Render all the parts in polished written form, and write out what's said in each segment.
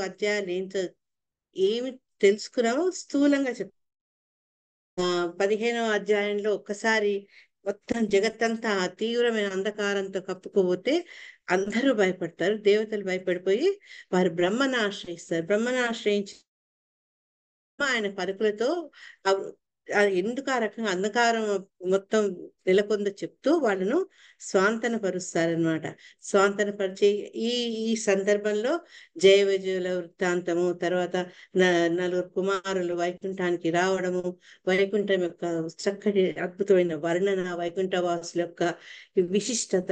అధ్యాయాలు ఏమి తెలుసుకున్నామో స్థూలంగా 15వ అధ్యాయంలో ఒక్కసారి మొత్తం జగత్తంతా ఆ తీవ్రమైన అంధకారంతో కప్పుకోపోతే అందరూ భయపడతారు. దేవతలు భయపడిపోయి వారు బ్రహ్మను ఆశ్రయిస్తారు. బ్రహ్మను ఆశ్రయించి ఆయన పలుకులతో ఎందుకు ఆ రకంగా అంధకారం మొత్తం నెలకొందో చెప్తూ వాళ్ళను స్వాంతన పరుస్తారనమాట. స్వాంతన పరిచి ఈ ఈ సందర్భంలో జయ విజయుల వృత్తాంతము, తర్వాత నలుగురు కుమారులు వైకుంఠానికి రావడము, వైకుంఠం యొక్క చక్కటి అద్భుతమైన వర్ణన, వైకుంఠ వాసుల యొక్క విశిష్టత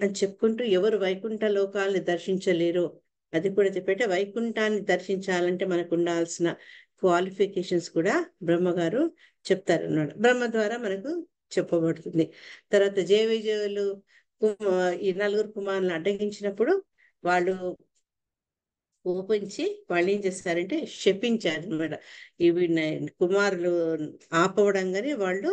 అని చెప్పుకుంటూ ఎవరు వైకుంఠ లోకాలని దర్శించలేరో అది కూడా చెప్పేట వైకుంఠాన్ని దర్శించాలంటే మనకు ఉండాల్సిన క్వాలిఫికేషన్స్ కూడా బ్రహ్మగారు చెప్తారన్నమాట. బ్రహ్మ ద్వారా మనకు చెప్పబడుతుంది. తర్వాత జయ విజయులు ఈ నలుగురు కుమారులను అడ్డగించినప్పుడు వాళ్ళు కోపించి వాళ్ళు ఏం చేస్తారంటే శపించారు అనమాట. ఇవి కుమారులు ఆపవడంగానే వాళ్ళు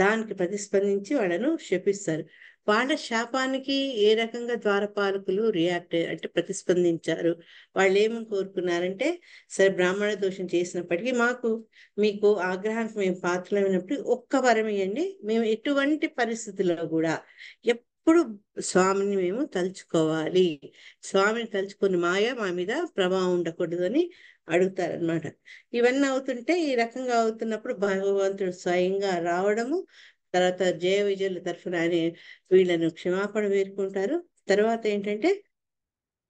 దానికి ప్రతిస్పందించి వాళ్ళను శపిస్తారు. వాళ్ళ శాపానికి ఏ రకంగా ద్వారపాలకులు రియాక్ట్ అంటే ప్రతిస్పందించారు. వాళ్ళు ఏమని కోరుకున్నారంటే, సరే బ్రాహ్మణ దోషం చేసినప్పటికీ మీకు ఆగ్రహానికి మేము పాత్రమైనప్పుడు ఒక్క వరం ఇవ్వండి, మేము ఎటువంటి పరిస్థితుల్లో కూడా ఎప్పుడు స్వామిని మేము తలుచుకోవాలి, స్వామిని తలుచుకుని మాయ మా మీద ప్రభావం ఉండకూడదని అడుగుతారనమాట. ఇవన్నీ అవుతుంటే ఈ రకంగా అవుతున్నప్పుడు భగవంతుడు స్వయంగా రావడము, తర్వాత జయ విజయుల తరఫున ఆయన వీళ్ళను క్షమాపణ వేడుకుంటారు. తర్వాత ఏంటంటే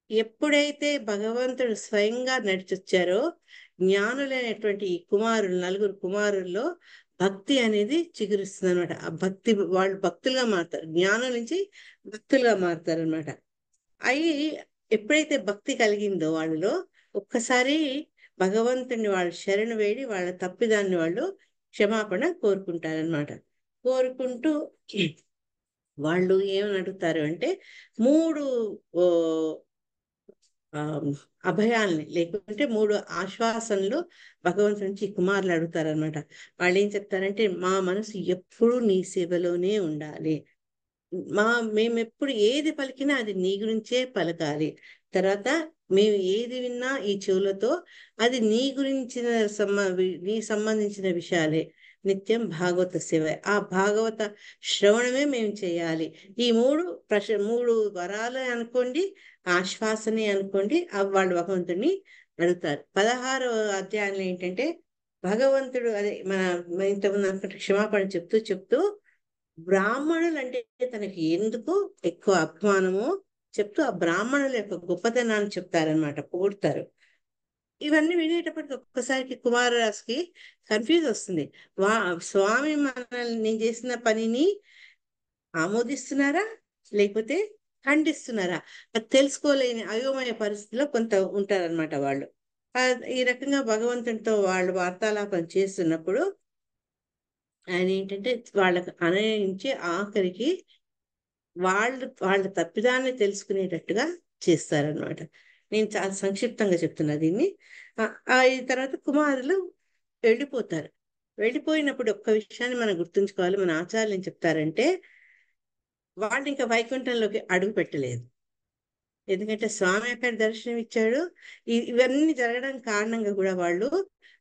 ఎప్పుడైతే భగవంతుడు స్వయంగా నడిచొచ్చారో జ్ఞానులైనటువంటి ఈ నలుగురు కుమారుల్లో భక్తి అనేది చిగురిస్తుంది అనమాట. ఆ భక్తి వాళ్ళు భక్తులుగా మారుతారు, జ్ఞానం నుంచి భక్తులుగా మారుతారు అనమాట. అయి ఎప్పుడైతే భక్తి కలిగిందో వాళ్ళలో ఒక్కసారి భగవంతుని వాళ్ళు శరణు వేడి వాళ్ళ తప్పిదాన్ని వాళ్ళు క్షమాపణ కోరుకుంటారనమాట. కోరుకుంటూ వాళ్ళు ఏమని అడుగుతారు అంటే 3 ఆ అభయాల్ని లేకుంటే 3 ఆశ్వాసనలు భగవంతుడి నుంచి కుమారులు అడుగుతారనమాట. వాళ్ళు ఏం చెప్తారంటే, మా మనసు ఎప్పుడూ నీ సేవలోనే ఉండాలి, మేము ఎప్పుడు ఏది పలికినా అది నీ గురించే పలకాలి, తర్వాత మేము ఏది విన్నా ఈ చెవులతో అది నీ గురించిన నీ సంబంధించిన విషయాలే, నిత్యం భాగవత సేవ, ఆ భాగవత శ్రవణమే మేము చేయాలి. ఈ 3 వరాలు అనుకోండి, ఆశ్వాసనే అనుకోండి, వాళ్ళు భగవంతుడిని అడుగుతారు. 16వ అధ్యాయంలో ఏంటంటే భగవంతుడు అదే ఇంతకుముందు అనుకుంటే క్షమాపణ చెప్తూ చెప్తూ బ్రాహ్మణులు అంటే తనకి ఎందుకు ఎక్కువ అభిమానమో చెప్తూ ఆ బ్రాహ్మణుల యొక్క గొప్పతనాన్ని చెప్తారనమాట, పొగుడతారు. ఇవన్నీ వినేటప్పటికి ఒక్కసారికి కుమారరాజుకి కన్ఫ్యూజ్ వస్తుంది. స్వామి మనల్ని నేను చేసిన పనిని ఆమోదిస్తున్నారా లేకపోతే ఖండిస్తున్నారా అది తెలుసుకోలేని అయోమయ పరిస్థితిలో కొంత ఉంటారనమాట వాళ్ళు. ఈ రకంగా భగవంతునితో వాళ్ళు వార్తాలాపన చేస్తున్నప్పుడు ఆయన ఏంటంటే వాళ్ళకి అనయించి ఆఖరికి వాళ్ళ తప్పిదాన్ని తెలుసుకునేటట్టుగా చేస్తారనమాట. నేను చాలా సంక్షిప్తంగా చెప్తున్నా దీన్ని. ఈ తర్వాత కుమారులు వెళ్ళిపోతారు. వెళ్ళిపోయినప్పుడు ఒక్క విషయాన్ని మనం గుర్తుంచుకోవాలి. మన ఆచార్యులు ఏం చెప్తారంటే వాళ్ళు ఇంకా వైకుంఠంలోకి అడుగు పెట్టలేదు. ఎందుకంటే స్వామి అక్కడ దర్శనం ఇచ్చాడు. ఇవన్నీ జరగడం కారణంగా కూడా వాళ్ళు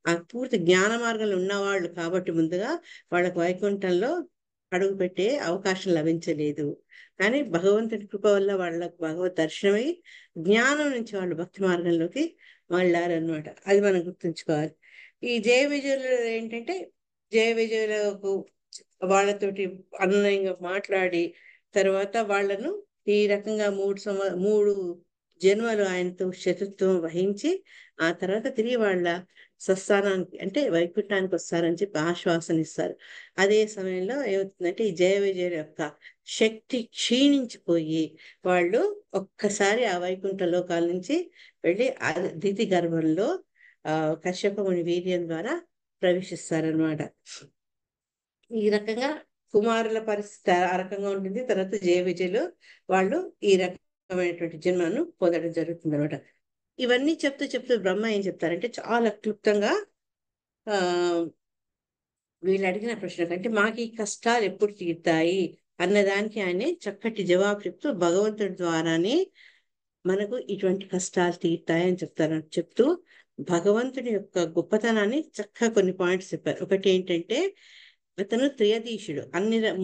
ఆ పూర్తి జ్ఞాన మార్గంలో ఉన్నవాళ్ళు కాబట్టి ముందుగా వాళ్ళకు వైకుంఠంలో అడుగు పెట్టే అవకాశం లభించలేదు. కానీ భగవంతుడి కృప వల్ల వాళ్ళకు భగవత్ దర్శనమై జ్ఞానం నుంచి వాళ్ళు భక్తి మార్గంలోకి వెళ్ళారనమాట. అది మనం గుర్తుంచుకోవాలి. ఈ జయ విజయులు ఏంటంటే జయ విజయులకు వాళ్ళతోటి అన్వయంగా మాట్లాడి తర్వాత వాళ్ళను ఈ రకంగా 3 జన్మలు ఆయనతో శత్రుత్వం వహించి ఆ తర్వాత తిరిగి వాళ్ళ స్వస్థానానికి అంటే వైకుంఠానికి వస్తారని చెప్పి ఆశ్వాసన ఇస్తారు. అదే సమయంలో ఏమవుతుందంటే ఈ జయ విజయుల యొక్క శక్తి క్షీణించిపోయి వాళ్ళు ఒక్కసారి ఆ వైకుంఠ లోకాల నుంచి వెళ్ళి దితి గర్భంలో కశ్యపముని వీర్యం ద్వారా ప్రవేశిస్తారనమాట. ఈ రకంగా కుమారుల పరిస్థితి ఆ రకంగా ఉంటుంది. తర్వాత జయ విజయులు వాళ్ళు ఈ రకమైనటువంటి జన్మను పొందడం జరుగుతుంది అనమాట. ఇవన్నీ చెప్తూ చెప్తూ బ్రహ్మ ఏం చెప్తారంటే చాలా క్లుప్తంగా ఆ వీళ్ళు అడిగిన ప్రశ్న కంటే మాకు ఈ కష్టాలు ఎప్పుడు తీరుతాయి అన్నదానికి ఆయన చక్కటి జవాబు చెప్తూ భగవంతుడి ద్వారానే మనకు ఇటువంటి కష్టాలు తీరుతాయని చెప్తూ భగవంతుని యొక్క గొప్పతనాన్ని చక్కగా కొన్ని పాయింట్స్ చెప్పారు. ఒకటి ఏంటంటే అతను త్రియధీశుడు,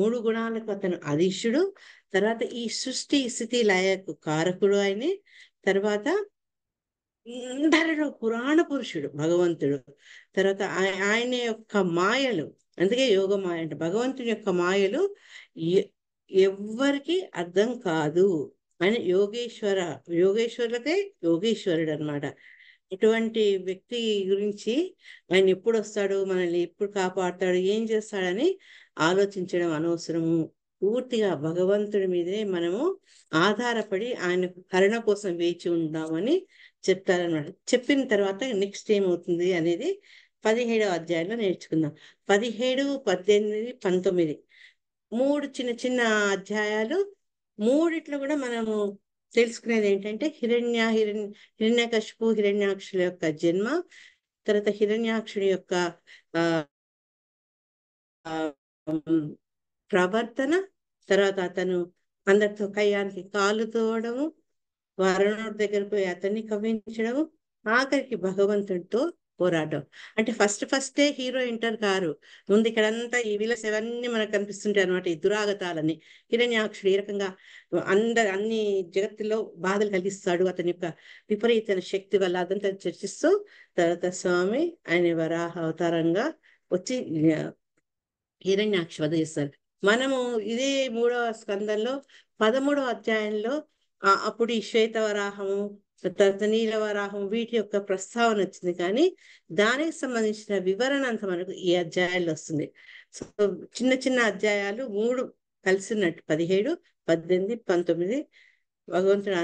మూడు గుణాలకు అతను అధీశుడు. తర్వాత ఈ సృష్టి స్థితి లయకు కారకుడు ఆయన. తర్వాత అందరిలో పురాణ పురుషుడు భగవంతుడు. తర్వాత ఆయన యొక్క మాయలు, అందుకే యోగ మాయ అంటే భగవంతుని యొక్క మాయలు ఎవ్వరికి అర్థం కాదు. ఆయన యోగేశ్వరులకే యోగేశ్వరుడు అనమాట. ఇటువంటి వ్యక్తి గురించి ఆయన ఎప్పుడు వస్తాడు, మనల్ని ఎప్పుడు కాపాడుతాడు, ఏం చేస్తాడని ఆలోచించడం అనవసరము. పూర్తిగా భగవంతుడి మీదే మనము ఆధారపడి ఆయన కరుణ కోసం వేచి ఉందామని చెప్తారనమాట. చెప్పిన తర్వాత నెక్స్ట్ ఏమవుతుంది అనేది 17వ అధ్యాయంలో నేర్చుకుందాం. 17, 18, 19 మూడు చిన్న చిన్న అధ్యాయాలు. మూడిట్లో కూడా మనము తెలుసుకునేది ఏంటంటే హిరణ్యకశిపు హిరణ్యాక్షుల యొక్క జన్మ, తర్వాత హిరణ్యాక్షుడి యొక్క ప్రవర్తన, తర్వాత అతను అందరితో కయ్యానికి కాలు తోవడము, వరుణుడి దగ్గర పోయి అతన్ని కవ్వించడము, ఆఖరికి భగవంతుడితో పోరాటం. అంటే ఫస్టే హీరో ఎంటర్ కారు. ముందు ఇక్కడంతా ఈ విలస్ ఇవన్నీ మనకు కనిపిస్తుంటాయి అనమాట, ఈ దురాగతాలని. హిరణ్యాక్షుడు ఈ రకంగా అన్ని జగత్తులో బాధలు కలిగిస్తాడు అతని యొక్క విపరీతమైన శక్తి వల్ల. అదంతా చర్చిస్తూ తర్వాత స్వామి ఆయన వరాహ అవతారంగా వచ్చి హిరణ్యాక్ష వధ చేస్తారు. మనము ఇదే 3వ స్కందంలో 13వ అధ్యాయంలో అప్పుడు ఈ శ్వేతవరాహము తర్వాత నీలవరాహం వీటి యొక్క ప్రస్తావన వచ్చింది, కానీ దానికి సంబంధించిన వివరణ అంతా మనకు ఈ అధ్యాయాల్లో వస్తుంది. సో చిన్న చిన్న అధ్యాయాలు 3 కలిసినట్టు 17, 18, 19 భగవంతుడు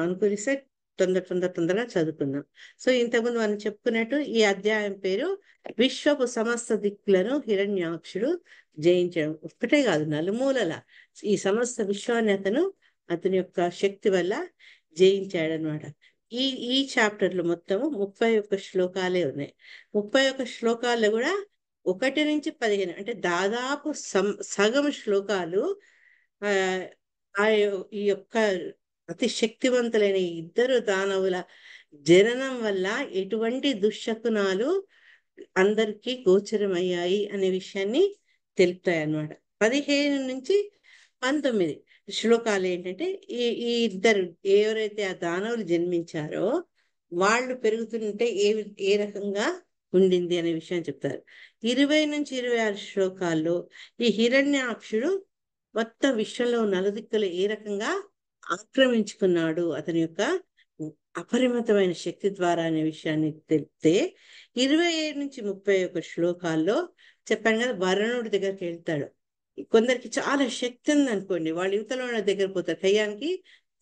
అనుకూలిస్తే తొందరగా చదువుకుందాం. సో ఇంతకుముందు మనం చెప్పుకున్నట్టు ఈ అధ్యాయం పేరు విశ్వపు సమస్త దిక్కులను హిరణ్యాక్షుడు జయించడం. ఒక్కటే కాదు, నలుమూలల ఈ సమస్త విశ్వాన్ని అతని యొక్క శక్తి వల్ల జయించాడనమాట. ఈ చాప్టర్లు మొత్తము 31 శ్లోకాలే ఉన్నాయి. 31 శ్లోకాల్లో కూడా 1 నుంచి 15 అంటే దాదాపు సగం శ్లోకాలు ఈ యొక్క అతి శక్తివంతులైన ఇద్దరు దానవుల జననం వల్ల ఎటువంటి దుశ్శకునాలు అందరికీ గోచరమయ్యాయి అనే విషయాన్ని తెలుపుతాయి అన్నమాట. 15 నుంచి 19 శ్లోకాలు ఏంటంటే ఈ ఇద్దరు ఎవరైతే ఆ దానవులు జన్మించారో వాళ్ళు పెరుగుతుంటే ఏ రకంగా ఉండింది అనే విషయం చెప్తారు. 20 నుంచి 26 శ్లోకాల్లో ఈ హిరణ్యాక్షుడు మొత్తం విశ్వంలో నలుదిక్కులు ఏ రకంగా ఆక్రమించుకున్నాడు అతని యొక్క అపరిమితమైన శక్తి ద్వారా అనే విషయాన్ని తెలిపితే, 27 నుంచి 31 శ్లోకాల్లో చెప్పాను కదా, వరుణుడి దగ్గరికి వెళ్తాడు. కొందరికి చాలా శక్తి ఉంది అనుకోండి, వాళ్ళు యువతలో ఉన్న దగ్గర పోతారు, కయ్యానికి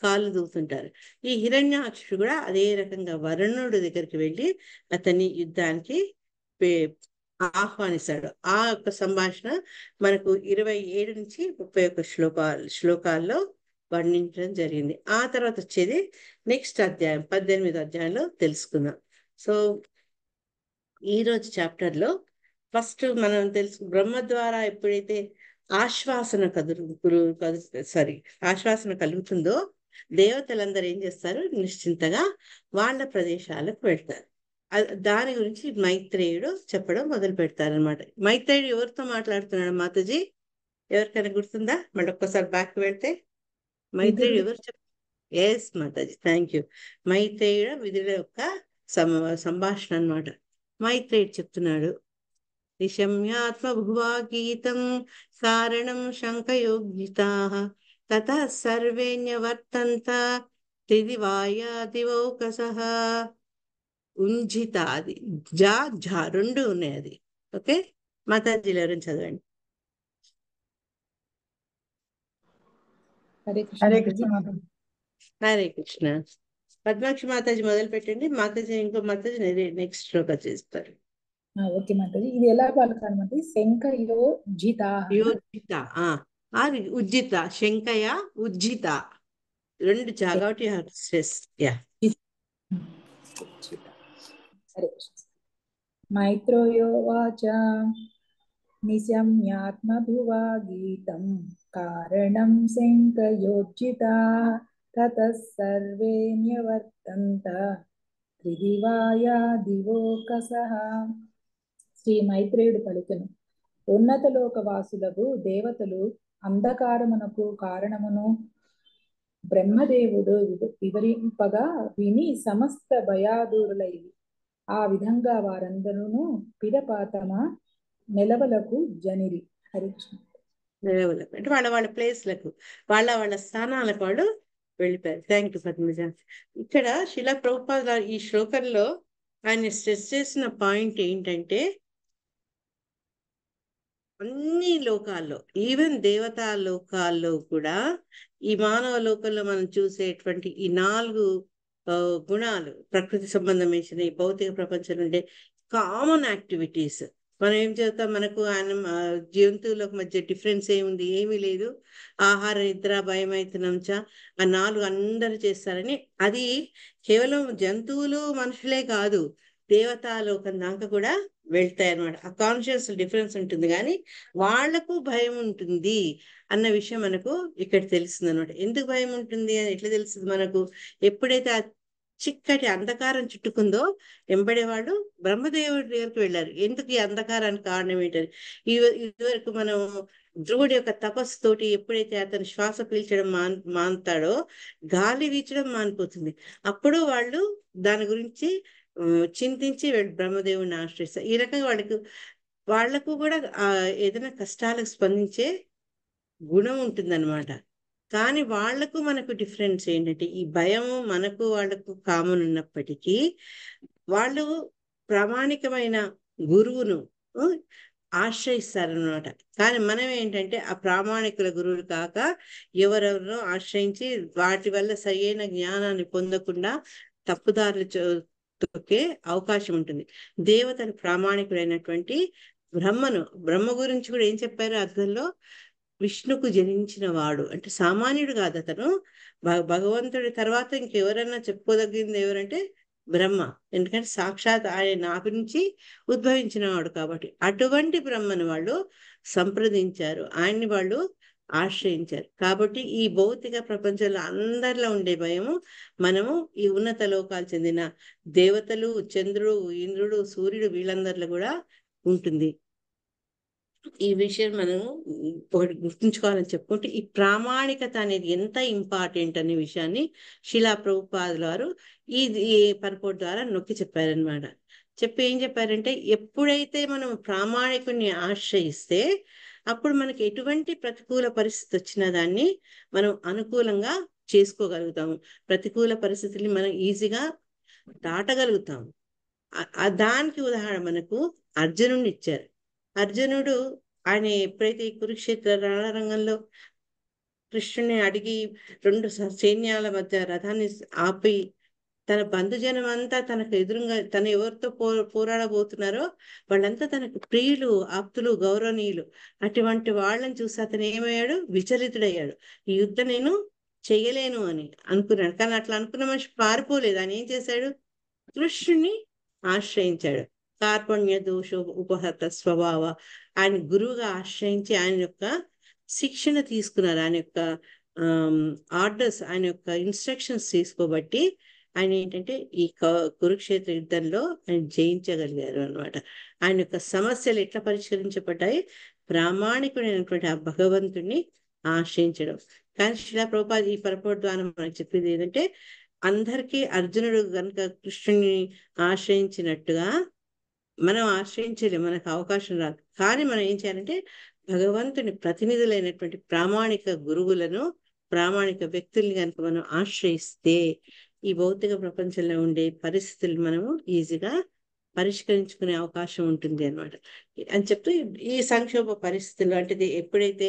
కాళ్ళు దూకుతుంటారు. ఈ హిరణ్యాక్షుడు కూడా అదే రకంగా వరుణుడి దగ్గరికి వెళ్ళి అతన్ని యుద్ధానికి ఆహ్వానిస్తాడు. ఆ యొక్క సంభాషణ మనకు 27 నుంచి 31 శ్లోకాల్లో వర్ణించడం జరిగింది. ఆ తర్వాత వచ్చేది నెక్స్ట్ అధ్యాయం 18వ అధ్యాయంలో తెలుసుకుందాం. సో ఈరోజు చాప్టర్లో ఫస్ట్ మనం బ్రహ్మ ద్వారా ఎప్పుడైతే ఆశ్వాసన కలుగుతుందో దేవతలందరూ ఏం చేస్తారు, నిశ్చింతగా వాళ్ళ ప్రదేశాలకు వెళ్తారు. దాని గురించి మైత్రేయుడు చెప్పడం మొదలు పెడతారనమాట. మైత్రేయుడు ఎవరితో మాట్లాడుతున్నాడు మాతాజీ, ఎవరికైనా గుర్తుందా? మళ్ళీ ఒక్కసారి బ్యాక్ వెళ్తే మైత్రేయుడు ఎవరు ఎస్ మాతాజీ, థ్యాంక్ యూ. మైత్రేయుడు విధుల యొక్క సంభాషణ అన్నమాట. మైత్రేయుడు చెప్తున్నాడు, నిశమ్యాత్మభువా గీతం కారణం శంకయోగ్జితాః తతః సర్వేణ్యవర్తంత దివాయాదివౌకసః. ఉంజితాది జా రెండు ఉన్నాయి అది. ఓకే మాతాజీలు ఎవరైనా చదవండి. హరే కృష్ణ. పద్మాక్షి మాతాజీ మొదలు పెట్టండి. మాతాజీ ఇంకో మాతాజీ నెక్స్ట్ శ్లోక చేస్తారు. ఓకే మాతాజీ, ఇది ఎలా పలకాలంటే శంకయోజిత యోజిత ఉజ్జిత, శంకయ ఉజ్జిత రెండు జాగాటి స్ట్రెస్. యా మైత్రేయోవాచ నిశమ్యాత్మభువా గీతం కారణం శంకయోజిత తతః సర్వే న్యవర్తంత త్రిదివాయా దివోకసః. శ్రీ మైత్రేయుడు పలికెను, ఉన్నత లోకవాసులకు దేవతలు అంధకారమునకు కారణమును బ్రహ్మదేవుడు వివరింపగా విని సమస్త భయాదూరులైరి. ఆ విధంగా వారందరూ పిదప తమ నెలవలకు జనిరి. హరికృష్ణ. డెవలప్ అంటే వాళ్ళ వాళ్ళ ప్లేస్లకు వాళ్ళ స్థానాలకు వాళ్ళు వెళ్ళిపోయారు. Thank you Padmaja. ఇక్కడ శిలా ప్రభుపాద ఈ శ్లోకంలో ఆయన స్ట్రెస్ చేసిన పాయింట్ ఏంటంటే అన్ని లోకాల్లో ఈవెన్ దేవతా లోకాల్లో కూడా ఈ మానవ లోకంలో మనం చూసేటువంటి ఈ 4 గుణాలు ప్రకృతి సంబంధమైన ఈ భౌతిక ప్రపంచంలో ఉండే కామన్ యాక్టివిటీస్ మనం ఏం చేస్తాం, మనకు జంతువులకు మధ్య డిఫరెన్స్ ఏముంది, ఏమీ లేదు. ఆహార నిద్ర భయమైతున్నంచ ఆ 4 అందరూ చేస్తారని, అది కేవలం జంతువులు మనుషులే కాదు దేవతాలోకం దాకా కూడా వెళ్తాయి అన్నమాట. ఆ కాన్షియస్ డిఫరెన్స్ ఉంటుంది కానీ వాళ్లకు భయం ఉంటుంది అన్న విషయం మనకు ఇక్కడ తెలుస్తుంది అనమాట. ఎందుకు భయం ఉంటుంది అని ఎట్లా తెలుస్తుంది మనకు? ఎప్పుడైతే ఆ చిక్కటి అంధకారం చుట్టుకుందో వెంబడే వాళ్ళు బ్రహ్మదేవుడి దగ్గరికి వెళ్ళారు. ఎందుకు ఈ అంధకారానికి కారణం ఏంటని. ఇదివరకు మనం ధ్రువుడి యొక్క తపస్సు తోటి ఎప్పుడైతే అతను శ్వాస పీల్చడం మానుతాడో గాలి వీచడం మానిపోతుంది. అప్పుడు వాళ్ళు దాని గురించి చింతించి బ్రహ్మదేవుడిని ఆశ్రయిస్తారు. ఈ రకంగా వాళ్లకు కూడా ఏదైనా కష్టాలకు స్పందించే గుణం ఉంటుందన్నమాట. కానీ వాళ్లకు మనకు డిఫరెన్స్ ఏంటంటే ఈ భయము మనకు వాళ్లకు కామన్ ఉన్నప్పటికీ వాళ్ళు ప్రామాణికమైన గురువును ఆశ్రయిస్తారనమాట. కానీ మనం ఏంటంటే ఆ ప్రామాణికుల గురువులు కాక ఎవరెవరినో ఆశ్రయించి వాటి వల్ల సరైన జ్ఞానాన్ని పొందకుండా తప్పుదారులు తొక్కే అవకాశం ఉంటుంది. దేవతలు ప్రామాణికుడైనటువంటి బ్రహ్మ గురించి కూడా ఏం చెప్పారు అర్థంలో? విష్ణుకు జనించిన వాడు అంటే సామాన్యుడు కాదు అతను. భగవంతుడి తర్వాత ఇంకెవరన్నా చెప్పుకోదగింది ఎవరంటే బ్రహ్మ. ఎందుకంటే సాక్షాత్ ఆయన నాభి నుంచి ఉద్భవించిన వాడు కాబట్టి అటువంటి బ్రహ్మను వాళ్ళు సంప్రదించారు, ఆయన్ని వాళ్ళు ఆశ్రయించారు. కాబట్టి ఈ భౌతిక ప్రపంచంలో అందరిలో ఉండే భయము మనము ఈ ఉన్నత లోకాలు చెందిన దేవతలు, చంద్రుడు, ఇంద్రుడు, సూర్యుడు వీళ్ళందరిలో కూడా ఉంటుంది. ఈ విషయం మనం ఒకటి గుర్తుంచుకోవాలని చెప్పుకుంటే ఈ ప్రామాణికత అనేది ఎంత ఇంపార్టెంట్ అనే విషయాన్ని శిలా ప్రభుపాదుల వారు ఈ పరపోటు ద్వారా నొక్కి చెప్పారనమాట. చెప్పి ఏం చెప్పారంటే ఎప్పుడైతే మనం ప్రామాణికుడిని ఆశ్రయిస్తే అప్పుడు మనకి ఎటువంటి ప్రతికూల పరిస్థితి వచ్చినా దాన్ని మనం అనుకూలంగా చేసుకోగలుగుతాము. ప్రతికూల పరిస్థితుల్ని మనం ఈజీగా దాటగలుగుతాము. దానికి ఉదాహరణ మనకు అర్జునుడిని ఇచ్చారు. అర్జునుడు ఆయన ఎప్పుడైతే ఈ కురుక్షేత్ర రణరంగంలో కృష్ణుని అడిగి 2 సైన్యాల మధ్య రథాన్ని ఆపి తన బంధుజనం అంతా తనకు ఎదురుగా తను ఎవరితో పోరాడబోతున్నారో వాళ్ళంతా తనకు ప్రియులు, ఆప్తులు, గౌరవనీయులు. అటువంటి వాళ్ళని చూసి అతను ఏమయ్యాడు? విచలితుడయ్యాడు. ఈ యుద్ధం నేను చెయ్యలేను అని అనుకున్నాడు. కానీ అట్లా అనుకున్న మనిషి పారిపోలేదు. ఆయన ఏం చేశాడు? కృష్ణుని ఆశ్రయించాడు. కార్పణ్య దోష ఉపహత స్వభావ ఆయన గురువుగా ఆశ్రయించి ఆయన యొక్క శిక్షణ తీసుకున్నారు. ఆయన యొక్క ఆర్డర్స్, ఆయన యొక్క ఇన్స్ట్రక్షన్స్ తీసుకోబట్టి ఆయన ఏంటంటే ఈ కురుక్షేత్ర యుద్ధంలో ఆయన జయించగలిగారు అనమాట. ఆయన యొక్క సమస్యలు ఎట్లా పరిష్కరించబడ్డాయి? ప్రామాణికుడైనటువంటి ఆ భగవంతుడిని ఆశ్రయించడం. కానీ శిలా ప్రభుపాద ఈ పరపటి ద్వారా మనకు చెప్పేది ఏంటంటే అందరికీ అర్జునుడు కనుక కృష్ణుని ఆశ్రయించినట్టుగా మనం ఆశ్రయించలేము, మనకు అవకాశం రాదు. కానీ మనం ఏం చేయాలంటే భగవంతుని ప్రతినిధులైనటువంటి ప్రామాణిక గురువులను, ప్రామాణిక వ్యక్తుల్ని కనుక మనం ఆశ్రయిస్తే ఈ భౌతిక ప్రపంచంలో ఉండే పరిస్థితులు మనము ఈజీగా పరిష్కరించుకునే అవకాశం ఉంటుంది అనమాట. అని చెప్తూ ఈ సంక్షోభ పరిస్థితులు అంటే ఎప్పుడైతే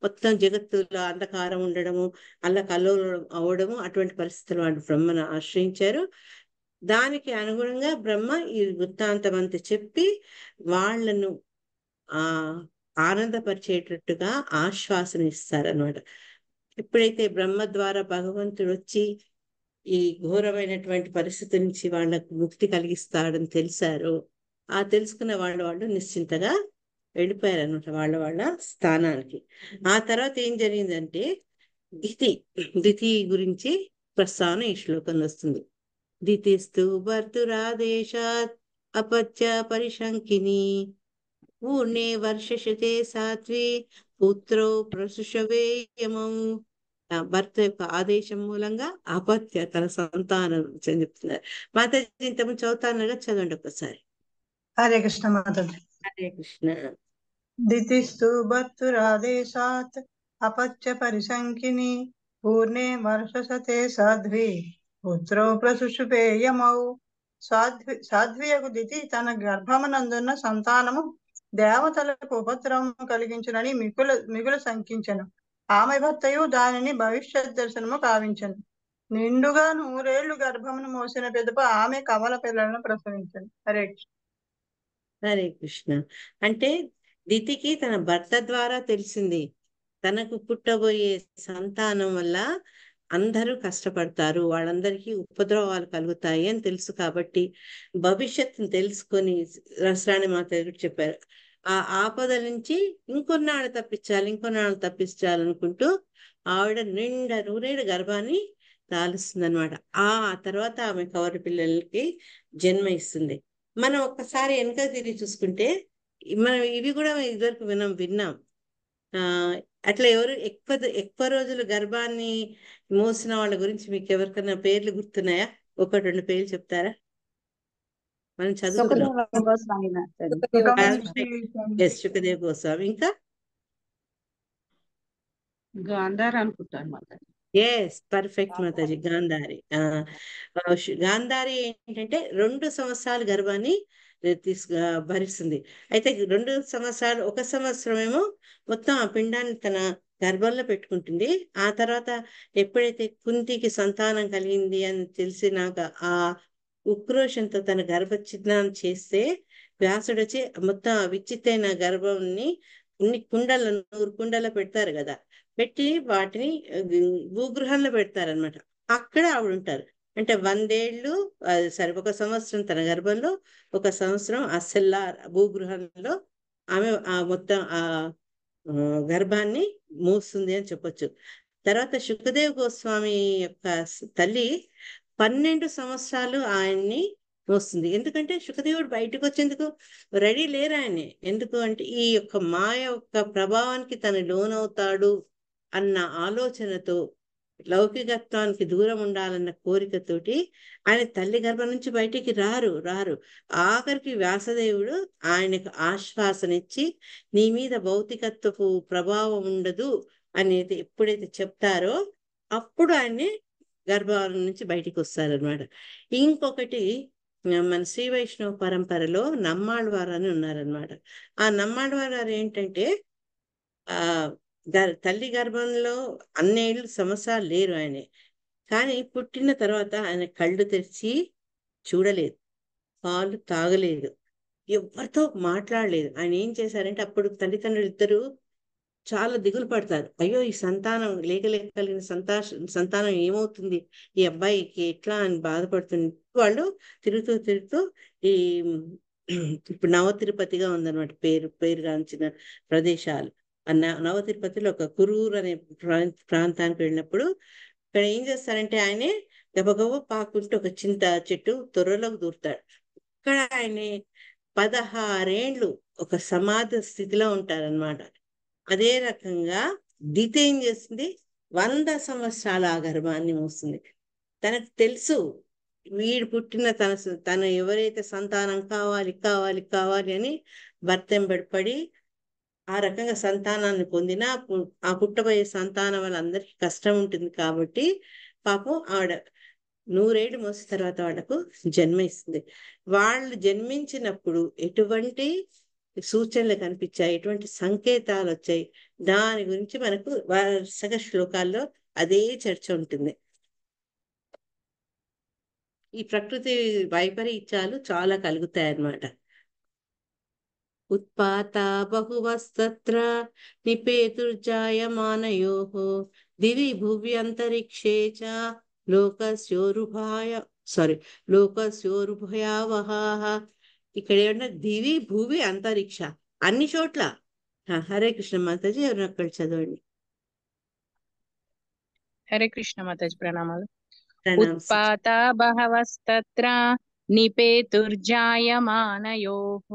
మొత్తం జగత్తులో అంధకారం ఉండడము, అల్లకల్లోలం అవడము, అటువంటి పరిస్థితులు వాళ్ళు బ్రహ్మను ఆశ్రయించారు. దానికి అనుగుణంగా బ్రహ్మ ఈ వృత్తాంతం అంతా చెప్పి వాళ్లను ఆనందపరిచేటట్టుగా ఆశ్వాసన ఇస్తారనమాట. ఎప్పుడైతే బ్రహ్మ ద్వారా భగవంతుడు వచ్చి ఈ ఘోరమైనటువంటి పరిస్థితి నుంచి వాళ్ళకు ముక్తి కలిగిస్తాడని తెలిసారో ఆ తెలుసుకున్న వాళ్ళు నిశ్చింతగా వెళ్ళిపోయారనమాట వాళ్ళ స్థానానికి. ఆ తర్వాత ఏం జరిగిందంటే దితి గురించి ప్రస్తావన ఈ శ్లోకంలో వస్తుంది. దితిస్తు భర్తురాదేశాత్ అపత్య పరిశంకిని పూర్ణే వర్షశతే సాత్వి పుత్రో ప్రసుషవే యమౌ. భర్త యొక్క ఆదేశం మూలంగా అపత్య తన సంతానం అని చెప్తున్నారు. మాతాజీ ఇంతకుముందు చదువుతాను, చదవండి ఒక్కసారి. హరే కృష్ణ మాతాజీ. హరే కృష్ణ. దితిస్తు భర్తురాదేశాత్ అపత్య పరిశంకిని పూర్ణే వర్షశతే సాధ్వి పుత్రో ప్రసుషుపే యమౌ. సాధ్వియకు దితి తన గర్భమునందున్న సంతానము దేవతలకు ఉపద్రవము కలిగించునని మిగులు శంకించెను. ఆమె భర్తయు దానిని భవిష్యత్ దర్శనము కావించెను. నిండుగా 100 ఏళ్లు గర్భమును మోసిన పిదప ఆమె కమల పిల్లలను ప్రసవించెను. హరే కృష్ణ. హరే కృష్ణ. అంటే దితికి తన భర్త ద్వారా తెలిసింది తనకు పుట్టబోయే సంతానం వల్ల అందరూ కష్టపడతారు, వాళ్ళందరికీ ఉపద్రవాలు కలుగుతాయి అని తెలుసు. కాబట్టి భవిష్యత్తును తెలుసుకొని రసరాణి మాత చెప్పారు, ఆ ఆపద నుంచి ఇంకొన్నాళ్ళు తప్పించాలనుకుంటూ ఆవిడ నిండా 100 ఏళ్ళ గర్భాన్ని దాలుస్తుంది అనమాట. ఆ తర్వాత ఆమె కవరి పిల్లలకి జన్మ ఇస్తుంది. మనం ఒక్కసారి వెనక తిరిగి చూసుకుంటే మనం ఇవి కూడా ఇదివరకు విన్నాం. అట్లా ఎవరు ఎక్కువ రోజులు గర్భాన్ని మోసిన వాళ్ళ గురించి మీకు ఎవరికైనా పేర్లు గుర్తున్నాయా? 1-2 పేర్లు చెప్తారా? మనం చదువుకున్నాం. సుఖదేవ గోస్వామి మాతాజీ. సుఖదేవ్ గోస్వామి. ఇంకా గాంధార్ అనుకుంటాను మాతాజీ. Yes, perfect Mataji, Gandhari. గాంధారి ఏంటంటే 2 సంవత్సరాల గర్భాన్ని భరిస్తుంది. అయితే 2 సంవత్సరాలు, 1 సంవత్సరం ఏమో మొత్తం ఆ పిండాన్ని తన గర్భంలో పెట్టుకుంటుంది. ఆ తర్వాత ఎప్పుడైతే కుంతికి సంతానం కలిగింది అని తెలిసినాక ఆ ఉక్రోషంతో తన గర్భఛిద్నం చేస్తే వ్యాసుడు వచ్చి మొత్తం విచ్చిత్తైన గర్భంని 100 కుండల్లో పెడతారు కదా, పెట్టి వాటిని భూగృహంలో పెడతారనమాట. అక్కడ ఆవిడ ఉంటారు. అంటే 100 ఏళ్ళు, 1 సంవత్సరం తన గర్భంలో, 1 సంవత్సరం ఆ సెల్లార్ భూగృహంలో ఆమె ఆ మొత్తం ఆ గర్భాన్ని మూస్తుంది అని చెప్పొచ్చు. తర్వాత శుకదేవ్ గోస్వామి యొక్క తల్లి 12 సంవత్సరాలు ఆయన్ని మోస్తుంది. ఎందుకంటే శుకదేవుడు బయటకు వచ్చేందుకు రెడీ లేరు ఆయన్ని. ఎందుకు అంటే ఈ యొక్క మాయ యొక్క ప్రభావానికి తను లోనవుతాడు అన్న ఆలోచనతో, లౌకికత్వానికి దూరం ఉండాలన్న కోరికతోటి ఆయన తల్లి గర్భం నుంచి బయటికి రారు. ఆఖరికి వ్యాసదేవుడు ఆయనకు ఆశ్వాసనిచ్చి నీ మీద భౌతికత్వపు ప్రభావం ఉండదు అనేది ఎప్పుడైతే చెప్తారో అప్పుడు ఆయన్ని గర్భం నుంచి బయటికి వస్తారనమాట. ఇంకొకటి, మన శ్రీ వైష్ణవ పరంపరలో నమ్మాళ్ళవారు అని ఉన్నారనమాట. ఆ నమ్మాళ్ళవారు గారు ఏంటంటే తల్లి గర్భంలో అన్నేళ్ళు సంవత్సరాలు లేరు ఆయనే. కానీ పుట్టిన తర్వాత ఆయన కళ్ళు తెరిచి చూడలేదు, పాలు తాగలేదు, ఎవరితో మాట్లాడలేదు. ఆయన ఏం చేశారంటే అప్పుడు తల్లిదండ్రులు ఇద్దరు చాలా దిగులు పడతారు. అయ్యో ఈ సంతానం కలిగిన సంతానం ఏమవుతుంది, ఈ అబ్బాయికి ఎట్లా అని బాధపడుతుంది. వాళ్ళు తిరుగుతూ ఈ ఇప్పుడు నవ తిరుపతిగా ఉందన్నమాట పేరుగాంచిన ప్రదేశాలు. నవ తిరుపతిలో ఒక కురూరు అనే ప్రాంతానికి వెళ్ళినప్పుడు ఇక్కడ ఏం చేస్తారంటే ఆయనే గబగబ పాకుంటూ ఒక చింత చెట్టు తొర్రలోకి దూరుతాడు. ఇక్కడ ఆయన్ని 16 ఏళ్ళు ఒక సమాధి స్థితిలో ఉంటారనమాట. అదే రకంగా దితి ఏం చేస్తుంది, 100 సంవత్సరాల ఆ గర్భాన్ని మోస్తుంది. తనకు తెలుసు వీడు పుట్టిన తను ఎవరైతే సంతానం కావాలి అని భర్తెంబడిపడి ఆ రకంగా సంతానాన్ని పొందినా ఆ పుట్టబోయే సంతానం వాళ్ళందరికీ కష్టం ఉంటుంది. కాబట్టి పాపం ఆవిడ 100 ఏళ్ళు మోసిన తర్వాత వాళ్ళకు జన్మ ఇస్తుంది. వాళ్ళు జన్మించినప్పుడు ఎటువంటి సూచనలు కనిపించాయి, ఎటువంటి సంకేతాలు వచ్చాయి, దాని గురించి మనకు వరుసగా శ్లోకాల్లో అదే చర్చ ఉంటుంది. ఈ ప్రకృతి వైపరీత్యాలు చాలా కలుగుతాయి అన్నమాట. ఉత్పాత బహువస్తత్ర నిపేతుర్జాయమానయోః దివి భువ్యంతరిక్షే చ లోకస్యోరుభయావహాః. ఇక్కడ ఏమన్నా దివి భూవి అంతరిక్ష అన్ని చోట్ల. హరే కృష్ణ మాతాజీ, ఎవరినొక్కడు చదవండి. హరే కృష్ణ మాతాజీ ప్రణామాలు. ప్రణామ్ సిస్టర్. ఉత్పాతా బహవస్తత్ర నిపేతుర్జాయమానయోః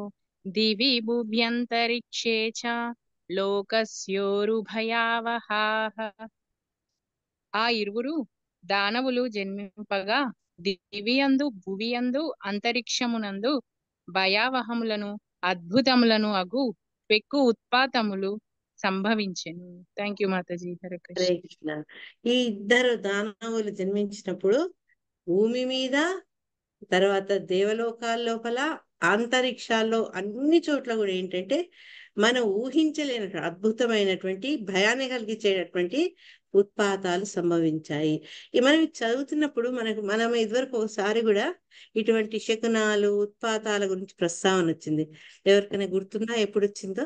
దివి భువ్యంతరిక్షే చ లోకస్యోరుభయావహాః. ఆ ఇరువురు దానవులు జన్మింపగా దివియందు భువియందు అంతరిక్షమునందు భయావహములను అద్భుతములను అగు పెక్కు ఉత్పాతములు సంభవించెను. Thank you Mataji. హరే కృష్ణ. హరే కృష్ణ. ఈ ఇద్దరు దానవులు జన్మించినప్పుడు భూమి మీద, తర్వాత దేవలోకాల లోపల, అంతరిక్షాల్లో అన్ని చోట్ల కూడా ఏంటంటే మనం ఊహించలేని అద్భుతమైనటువంటి భయాన్ని కలిగించేటటువంటి ఉత్పాతాలు సంభవించాయి. మనం ఇది చదువుతున్నప్పుడు మనం ఇదివరకు ఒకసారి కూడా ఇటువంటి శకునాలు ఉత్పాతాల గురించి ప్రస్తావన వచ్చింది. ఎవరికైనా గుర్తుందా ఎప్పుడు వచ్చిందో?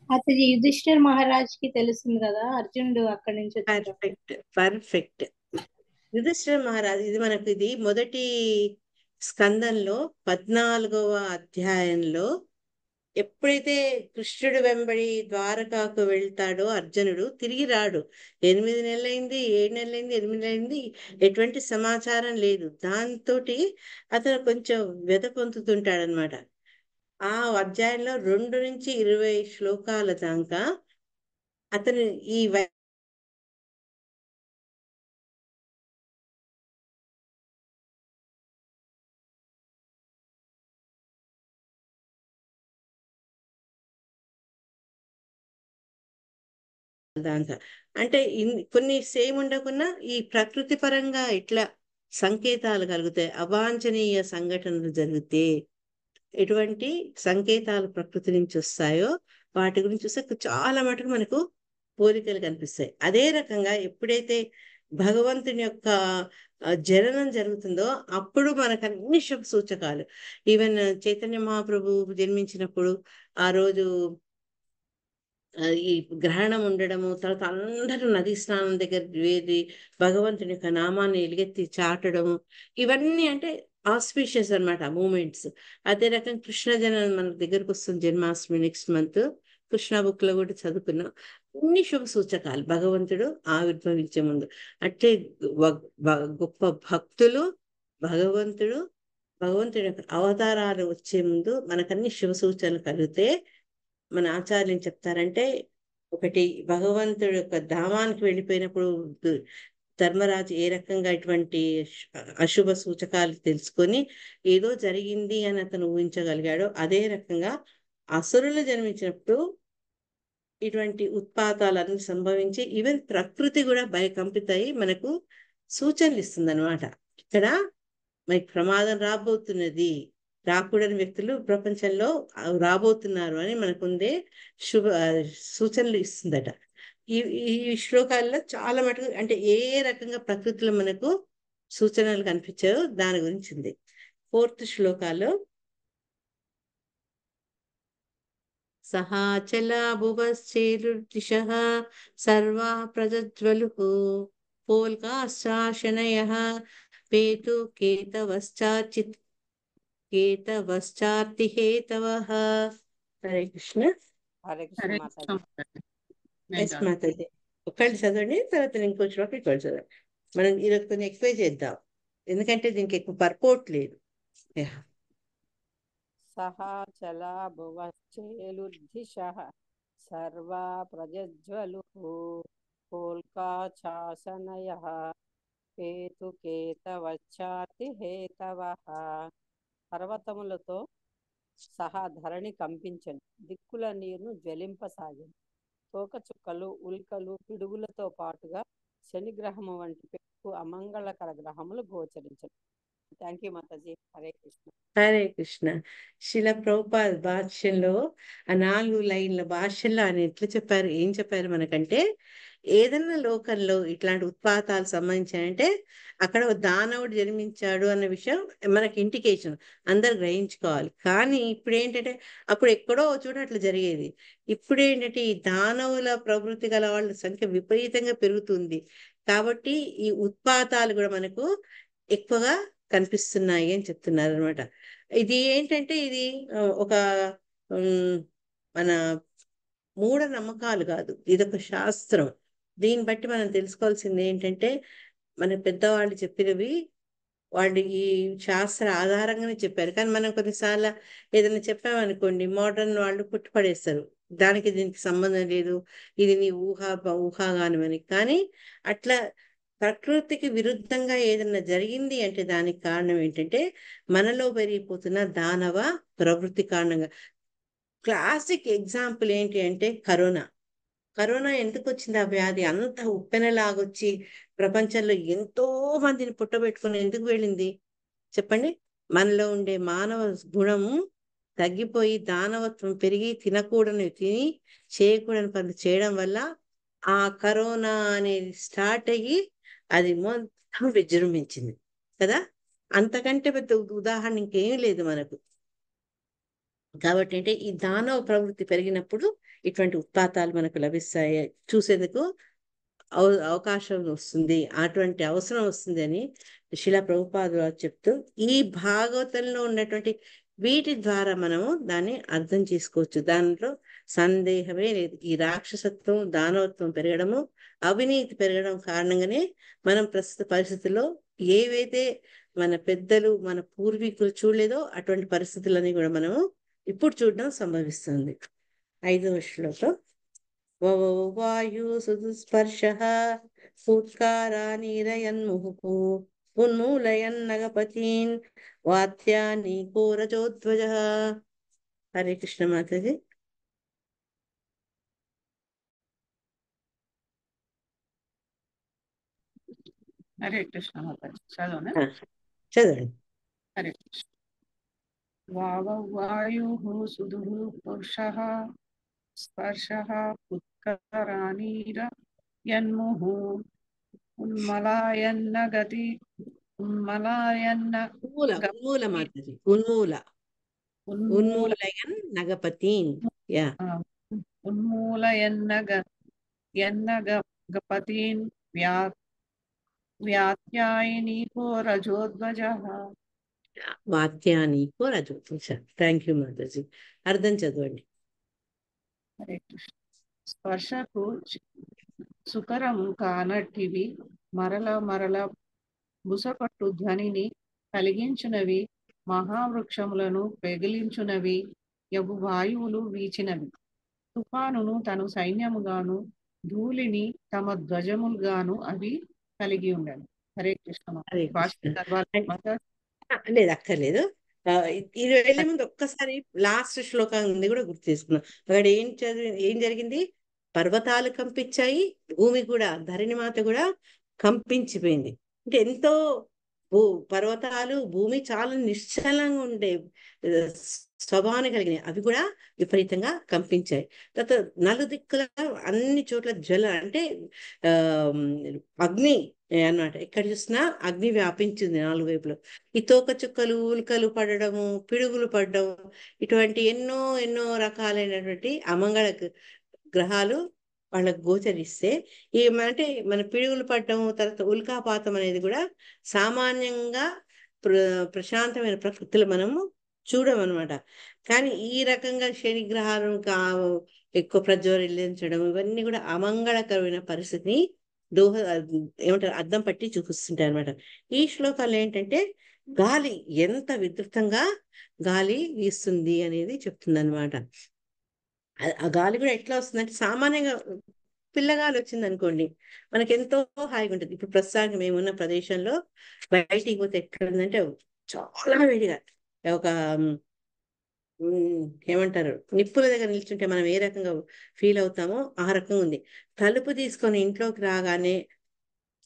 అతడి యుధిష్ఠిర్ మహారాజ్ కి తెలుస్తుంది కదా, అర్జునుడు అక్కడి నుంచి వచ్చేటప్పుడు. Perfect perfect. యుధిష్ఠిర మహారాజు, ఇది మొదటి స్కందంలో 14వ అధ్యాయంలో ఎప్పుడైతే కృష్ణుడు వెంబడి ద్వారకాకు వెళ్తాడో అర్జునుడు తిరిగి రాడు. 8 నెలలైంది, 7 నెలలైంది, 8 నెలలైంది, ఎటువంటి సమాచారం లేదు. దాంతో అతను కొంచెం వ్యధ పొందుతుంటాడనమాట. ఆ అధ్యాయంలో 2 నుంచి 20 శ్లోకాల దాకా అతను ఈ దాంట్లో అంటే కొన్ని సేమ్ ఉండకున్నా ఈ ప్రకృతి పరంగా ఇట్లా సంకేతాలు కలుగుతాయి. అవాంఛనీయ సంఘటనలు జరిగితే ఎటువంటి సంకేతాలు ప్రకృతి నుంచి వస్తాయో వాటి గురించి చూస్తే చాలా మటుకు మనకు పోలికలు కనిపిస్తాయి. అదే రకంగా ఎప్పుడైతే భగవంతుని యొక్క జననం జరుగుతుందో అప్పుడు మనకు అన్ని శుభ సూచకాలు. ఈవెన్ చైతన్య మహాప్రభు జన్మించినప్పుడు ఆ రోజు ఈ గ్రహణం ఉండడము, తర్వాత అందరూ నదీ స్నానం దగ్గర వేది భగవంతుని యొక్క నామాన్ని ఎలుగెత్తి చాటడము, ఇవన్నీ అంటే ఆస్పీషియస్ అనమాట మూమెంట్స్. అదే రకం కృష్ణ జననం మన దగ్గరకు వస్తుంది, Janmashtami next month. Krishna book లో కూడా చదువుకున్నాం. అన్ని శుభ సూచకాలు భగవంతుడు ఆవిర్భవించే ముందు. అంటే గొప్ప భక్తులు భగవంతుడి యొక్క అవతారాలు వచ్చే ముందు మనకన్ని శుభ సూచనలు కలిగితే మన ఆచార్యులు ఏం చెప్తారంటే, ఒకటి భగవంతుడి యొక్క ధామానికి వెళ్ళిపోయినప్పుడు ధర్మరాజు ఏ రకంగా ఇటువంటి అశుభ సూచకాలు తెలుసుకొని ఏదో జరిగింది అని అతను ఊహించగలిగాడో, అదే రకంగా అసురులు జన్మించినప్పుడు ఇటువంటి ఉత్పాతాలన్నీ సంభవించి ఈవెన్ ప్రకృతి కూడా భయకంపితయి మనకు సూచనలు ఇస్తుంది అనమాట. ఇక్కడ మనకి ప్రమాదం రాబోతున్నది, రాకూడని వ్యక్తులు ప్రపంచంలో రాబోతున్నారు అని మనకుందే సూచనలు ఇస్తుందట. ఈ ఈ శ్లోకాల్లో చాలా మటుకు అంటే ఏ రకంగా ప్రకృతిలో మనకు సూచనలు కనిపించాయో దాని గురించి ఉంది. 4th శ్లోకాలో సహాచల భువశ్చేరుర్దిశః సర్వా ప్రజ్వలుః పోల్కాశ్చాశనయః పేతు కేతవశ్చార్తి హేతవః. హరే కృష్ణ. హరే కృష్ణ హరే మాతాజీ. కృష్ణ మాతాజీ. ఎస్ మాతాజీ. ఒకళ్ళు చదవండి, తర్వాత ఇంకో శ్లోకం ఇంకోటి చదవండి. మనం ఈరోజు కొంచెం ఎక్కువ చేద్దాం, ఎందుకంటే దీనికి ఎక్కువ పర్పోర్ట్ లేదు. సహాచల భువశ్చేలుర్దిశః సర్వా ప్రజ్వలుః పోల్కాచాసనయః పేతుకేతవశ్చార్తి హేతవః. పర్వతములతో సహా ధరణి కంపించెను, దిక్కుల నీరును జ్వలింపసాగింది. తోకచుక్కలు, ఉల్కలు, పిడుగులతో పాటుగా శనిగ్రహము వంటి పెక్కు అమంగళకర గ్రహములు గోచరించను. Thank you Mataji. హరే కృష్ణ. హరే కృష్ణ. శిల ప్రభుపాద భాష్యంలో ఆ 4 లైన్ల భాష్యంలో ఆయన ఎట్లా చెప్పారు, ఏం చెప్పారు మనకంటే, ఏదన్నా లోకంలో ఇట్లాంటి ఉత్పాతాలు సంబంధించాయంటే అక్కడ ఒక దానవుడు జన్మించాడు అన్న విషయం మనకి ఇండికేషన్, అందరు గ్రహించుకోవాలి. కానీ ఇప్పుడు ఏంటంటే అప్పుడు ఎక్కడో చోట అట్లా జరిగేది. ఇప్పుడు ఏంటంటే ఈ దానవుల ప్రవృత్తి గల వాళ్ళ సంఖ్య విపరీతంగా పెరుగుతుంది. కాబట్టి ఈ ఉత్పాతాలు కూడా మనకు ఎక్కువగా కనిపిస్తున్నాయి అని చెప్తున్నారు అనమాట. ఇది ఏంటంటే ఇది ఒక మన మూఢ నమ్మకాలు కాదు, ఇదొక శాస్త్రం. దీన్ని బట్టి మనం తెలుసుకోవాల్సింది ఏంటంటే మన పెద్దవాళ్ళు చెప్పినవి వాళ్ళు ఈ శాస్త్ర ఆధారంగానే చెప్పారు. కానీ మనం కొన్నిసార్లు ఏదైనా చెప్పామనుకోండి, మోడర్న్ వాళ్ళు పుట్టుపడేస్తారు, దానికి దీనికి సంబంధం లేదు, ఇది నీ ఊహాగానమని. కానీ అట్లా ప్రకృతికి విరుద్ధంగా ఏదైనా జరిగింది అంటే దానికి కారణం ఏంటంటే మనలో పెరిగిపోతున్న దానవ ప్రవృత్తి కారణంగా. క్లాసిక్ ఎగ్జాంపుల్ ఏంటి అంటే కరోనా ఎందుకు వచ్చింది? ఆ వ్యాధి అంత ఉప్పెనలాగొచ్చి ప్రపంచంలో ఎంతో మందిని పుట్టబెట్టుకుని ఎందుకు వెళ్ళింది చెప్పండి? మనలో ఉండే మానవ గుణము తగ్గిపోయి దానవత్వం పెరిగి తినకూడని తిని చేయకూడని పనులు చేయడం వల్ల ఆ కరోనా అనేది స్టార్ట్ అయ్యి అది మొత్తం విజృంభించింది కదా. అంతకంటే పెద్ద ఉదాహరణ ఇంకేమీ లేదు మనకు. కాబట్టి అంటే ఈ దానవ ప్రవృత్తి పెరిగినప్పుడు ఇటువంటి ఉత్పాతాలు మనకు లభిస్తాయి, చూసేందుకు అవకాశం వస్తుంది, అటువంటి అవసరం వస్తుంది అని శిలా ప్రభుపాదులు వారు చెప్తూ ఈ భాగవతంలో ఉన్నటువంటి వీటి ద్వారా మనము దాన్ని అర్థం చేసుకోవచ్చు. దాంట్లో సందేహమే లేదు. ఈ రాక్షసత్వం దానవత్వం పెరగడము అవినీతి పెరగడం కారణంగానే మనం ప్రస్తుత పరిస్థితుల్లో ఏవైతే మన పెద్దలు మన పూర్వీకులు చూడలేదో అటువంటి పరిస్థితులని కూడా మనము ఇప్పుడు చూడడం సంభవిస్తుంది. 5వ శ్లోకం. వాయు సుదుస్పర్శః ఫుత్కారానిరయన్ముహుః ఉన్మూలయన్నగపతీన్ వాత్యానీకో రజోధ్వజః. హరే కృష్ణ మాతాజీ. హరే కృష్ణ మాతాజీ. చదవనా? చదవండి. హరే కృష్ణ. వాయుః సుదుః పురుషః స్పర్శః పుత్కరానిరయన్ముః ఉన్మలాయన్నగతి ఉన్మలాయన్న ఉన్మూల మాతాజీ. ఉన్మూలయన్ నగపతీన్. యా. ఉన్మూలయన్నగపతీన్ వ్యాత్యాయనీకో రజోధ్వజః. వాత్యానీకో రజోధ్వజ. Thank you Mataji. అర్థం చదవండి. హరే కృష్ణ. స్పర్శకు సుకరము కానట్టివి మరల బుసపట్టు ధ్వనిని కలిగించునవి, మహావృక్షములను పెగిలించునవి, యగు వాయువులు వీచినవి, తుఫానును తను సైన్యముగాను ధూళిని తమ ధ్వజములుగాను అవి కలిగి ఉండను. హరే కృష్ణ. హరే భాష కృష్ణ. చదవాలి మాతాజీ? లేదు, అక్కర్లేదు. ఇది వెళ్ళే ముందు ఒక్కసారి లాస్ట్ శ్లోకం ఉంది కూడా గుర్తు చేసుకున్నాం. అక్కడ ఏం జరిగింది? పర్వతాలు కంపించాయి, భూమి కూడా, ధరణి మాత కూడా కంపించిపోయింది. అంటే ఎంతో పర్వతాలు భూమి చాలా నిశ్చలంగా ఉండే స్వభావాన్ని కలిగినాయి, అవి కూడా విపరీతంగా కంపించాయి. తర్వాత నలుదిక్కుల అన్ని చోట్ల అంటే ఆ అగ్ని అన్నమాట. ఎక్కడ చూసినా అగ్ని వ్యాపించింది 4 వైపులు. ఈ తోక చుక్కలు ఉల్కలు పడడము, పిడుగులు పడడం, ఇటువంటి ఎన్నో ఎన్నో రకాలైనటువంటి అమంగళ గ్రహాలు వాళ్ళకు గోచరిస్తే అంటే మన పిడుగులు పడడం, తర్వాత ఉల్కాపాతం అనేది కూడా సామాన్యంగా ప్రశాంతమైన ప్రకృతిలో మనము చూడమన్నమాట. కానీ ఈ రకంగా శని గ్రహాలను ఎక్కువ ప్రజ్వలించడం, ఇవన్నీ కూడా అమంగళకరమైన పరిస్థితిని ఏమంటారు అద్దం పట్టి చూపిస్తుంటాయి అనమాట. ఈ శ్లోకాలు ఏంటంటే గాలి ఎంత విస్తృతంగా గాలి వీస్తుంది అనేది చెప్తుంది అనమాట. ఆ గాలి కూడా ఎట్లా వస్తుందంటే సామాన్యంగా పిల్లగాలి వచ్చింది అనుకోండి, మనకి ఎంతో హాయిగా ఉంటుంది. ఇప్పుడు ప్రస్తుతానికి మేమున్న ప్రదేశంలో బయటికి పోతే ఎట్లా ఉందంటే చాలా వేడిగా, ఒక ఏమంటారు నిప్పుల దగ్గర నిల్చుంటే మనం ఏ రకంగా ఫీల్ అవుతామో ఆ రకంగా ఉంది. తలుపు తీసుకొని ఇంట్లోకి రాగానే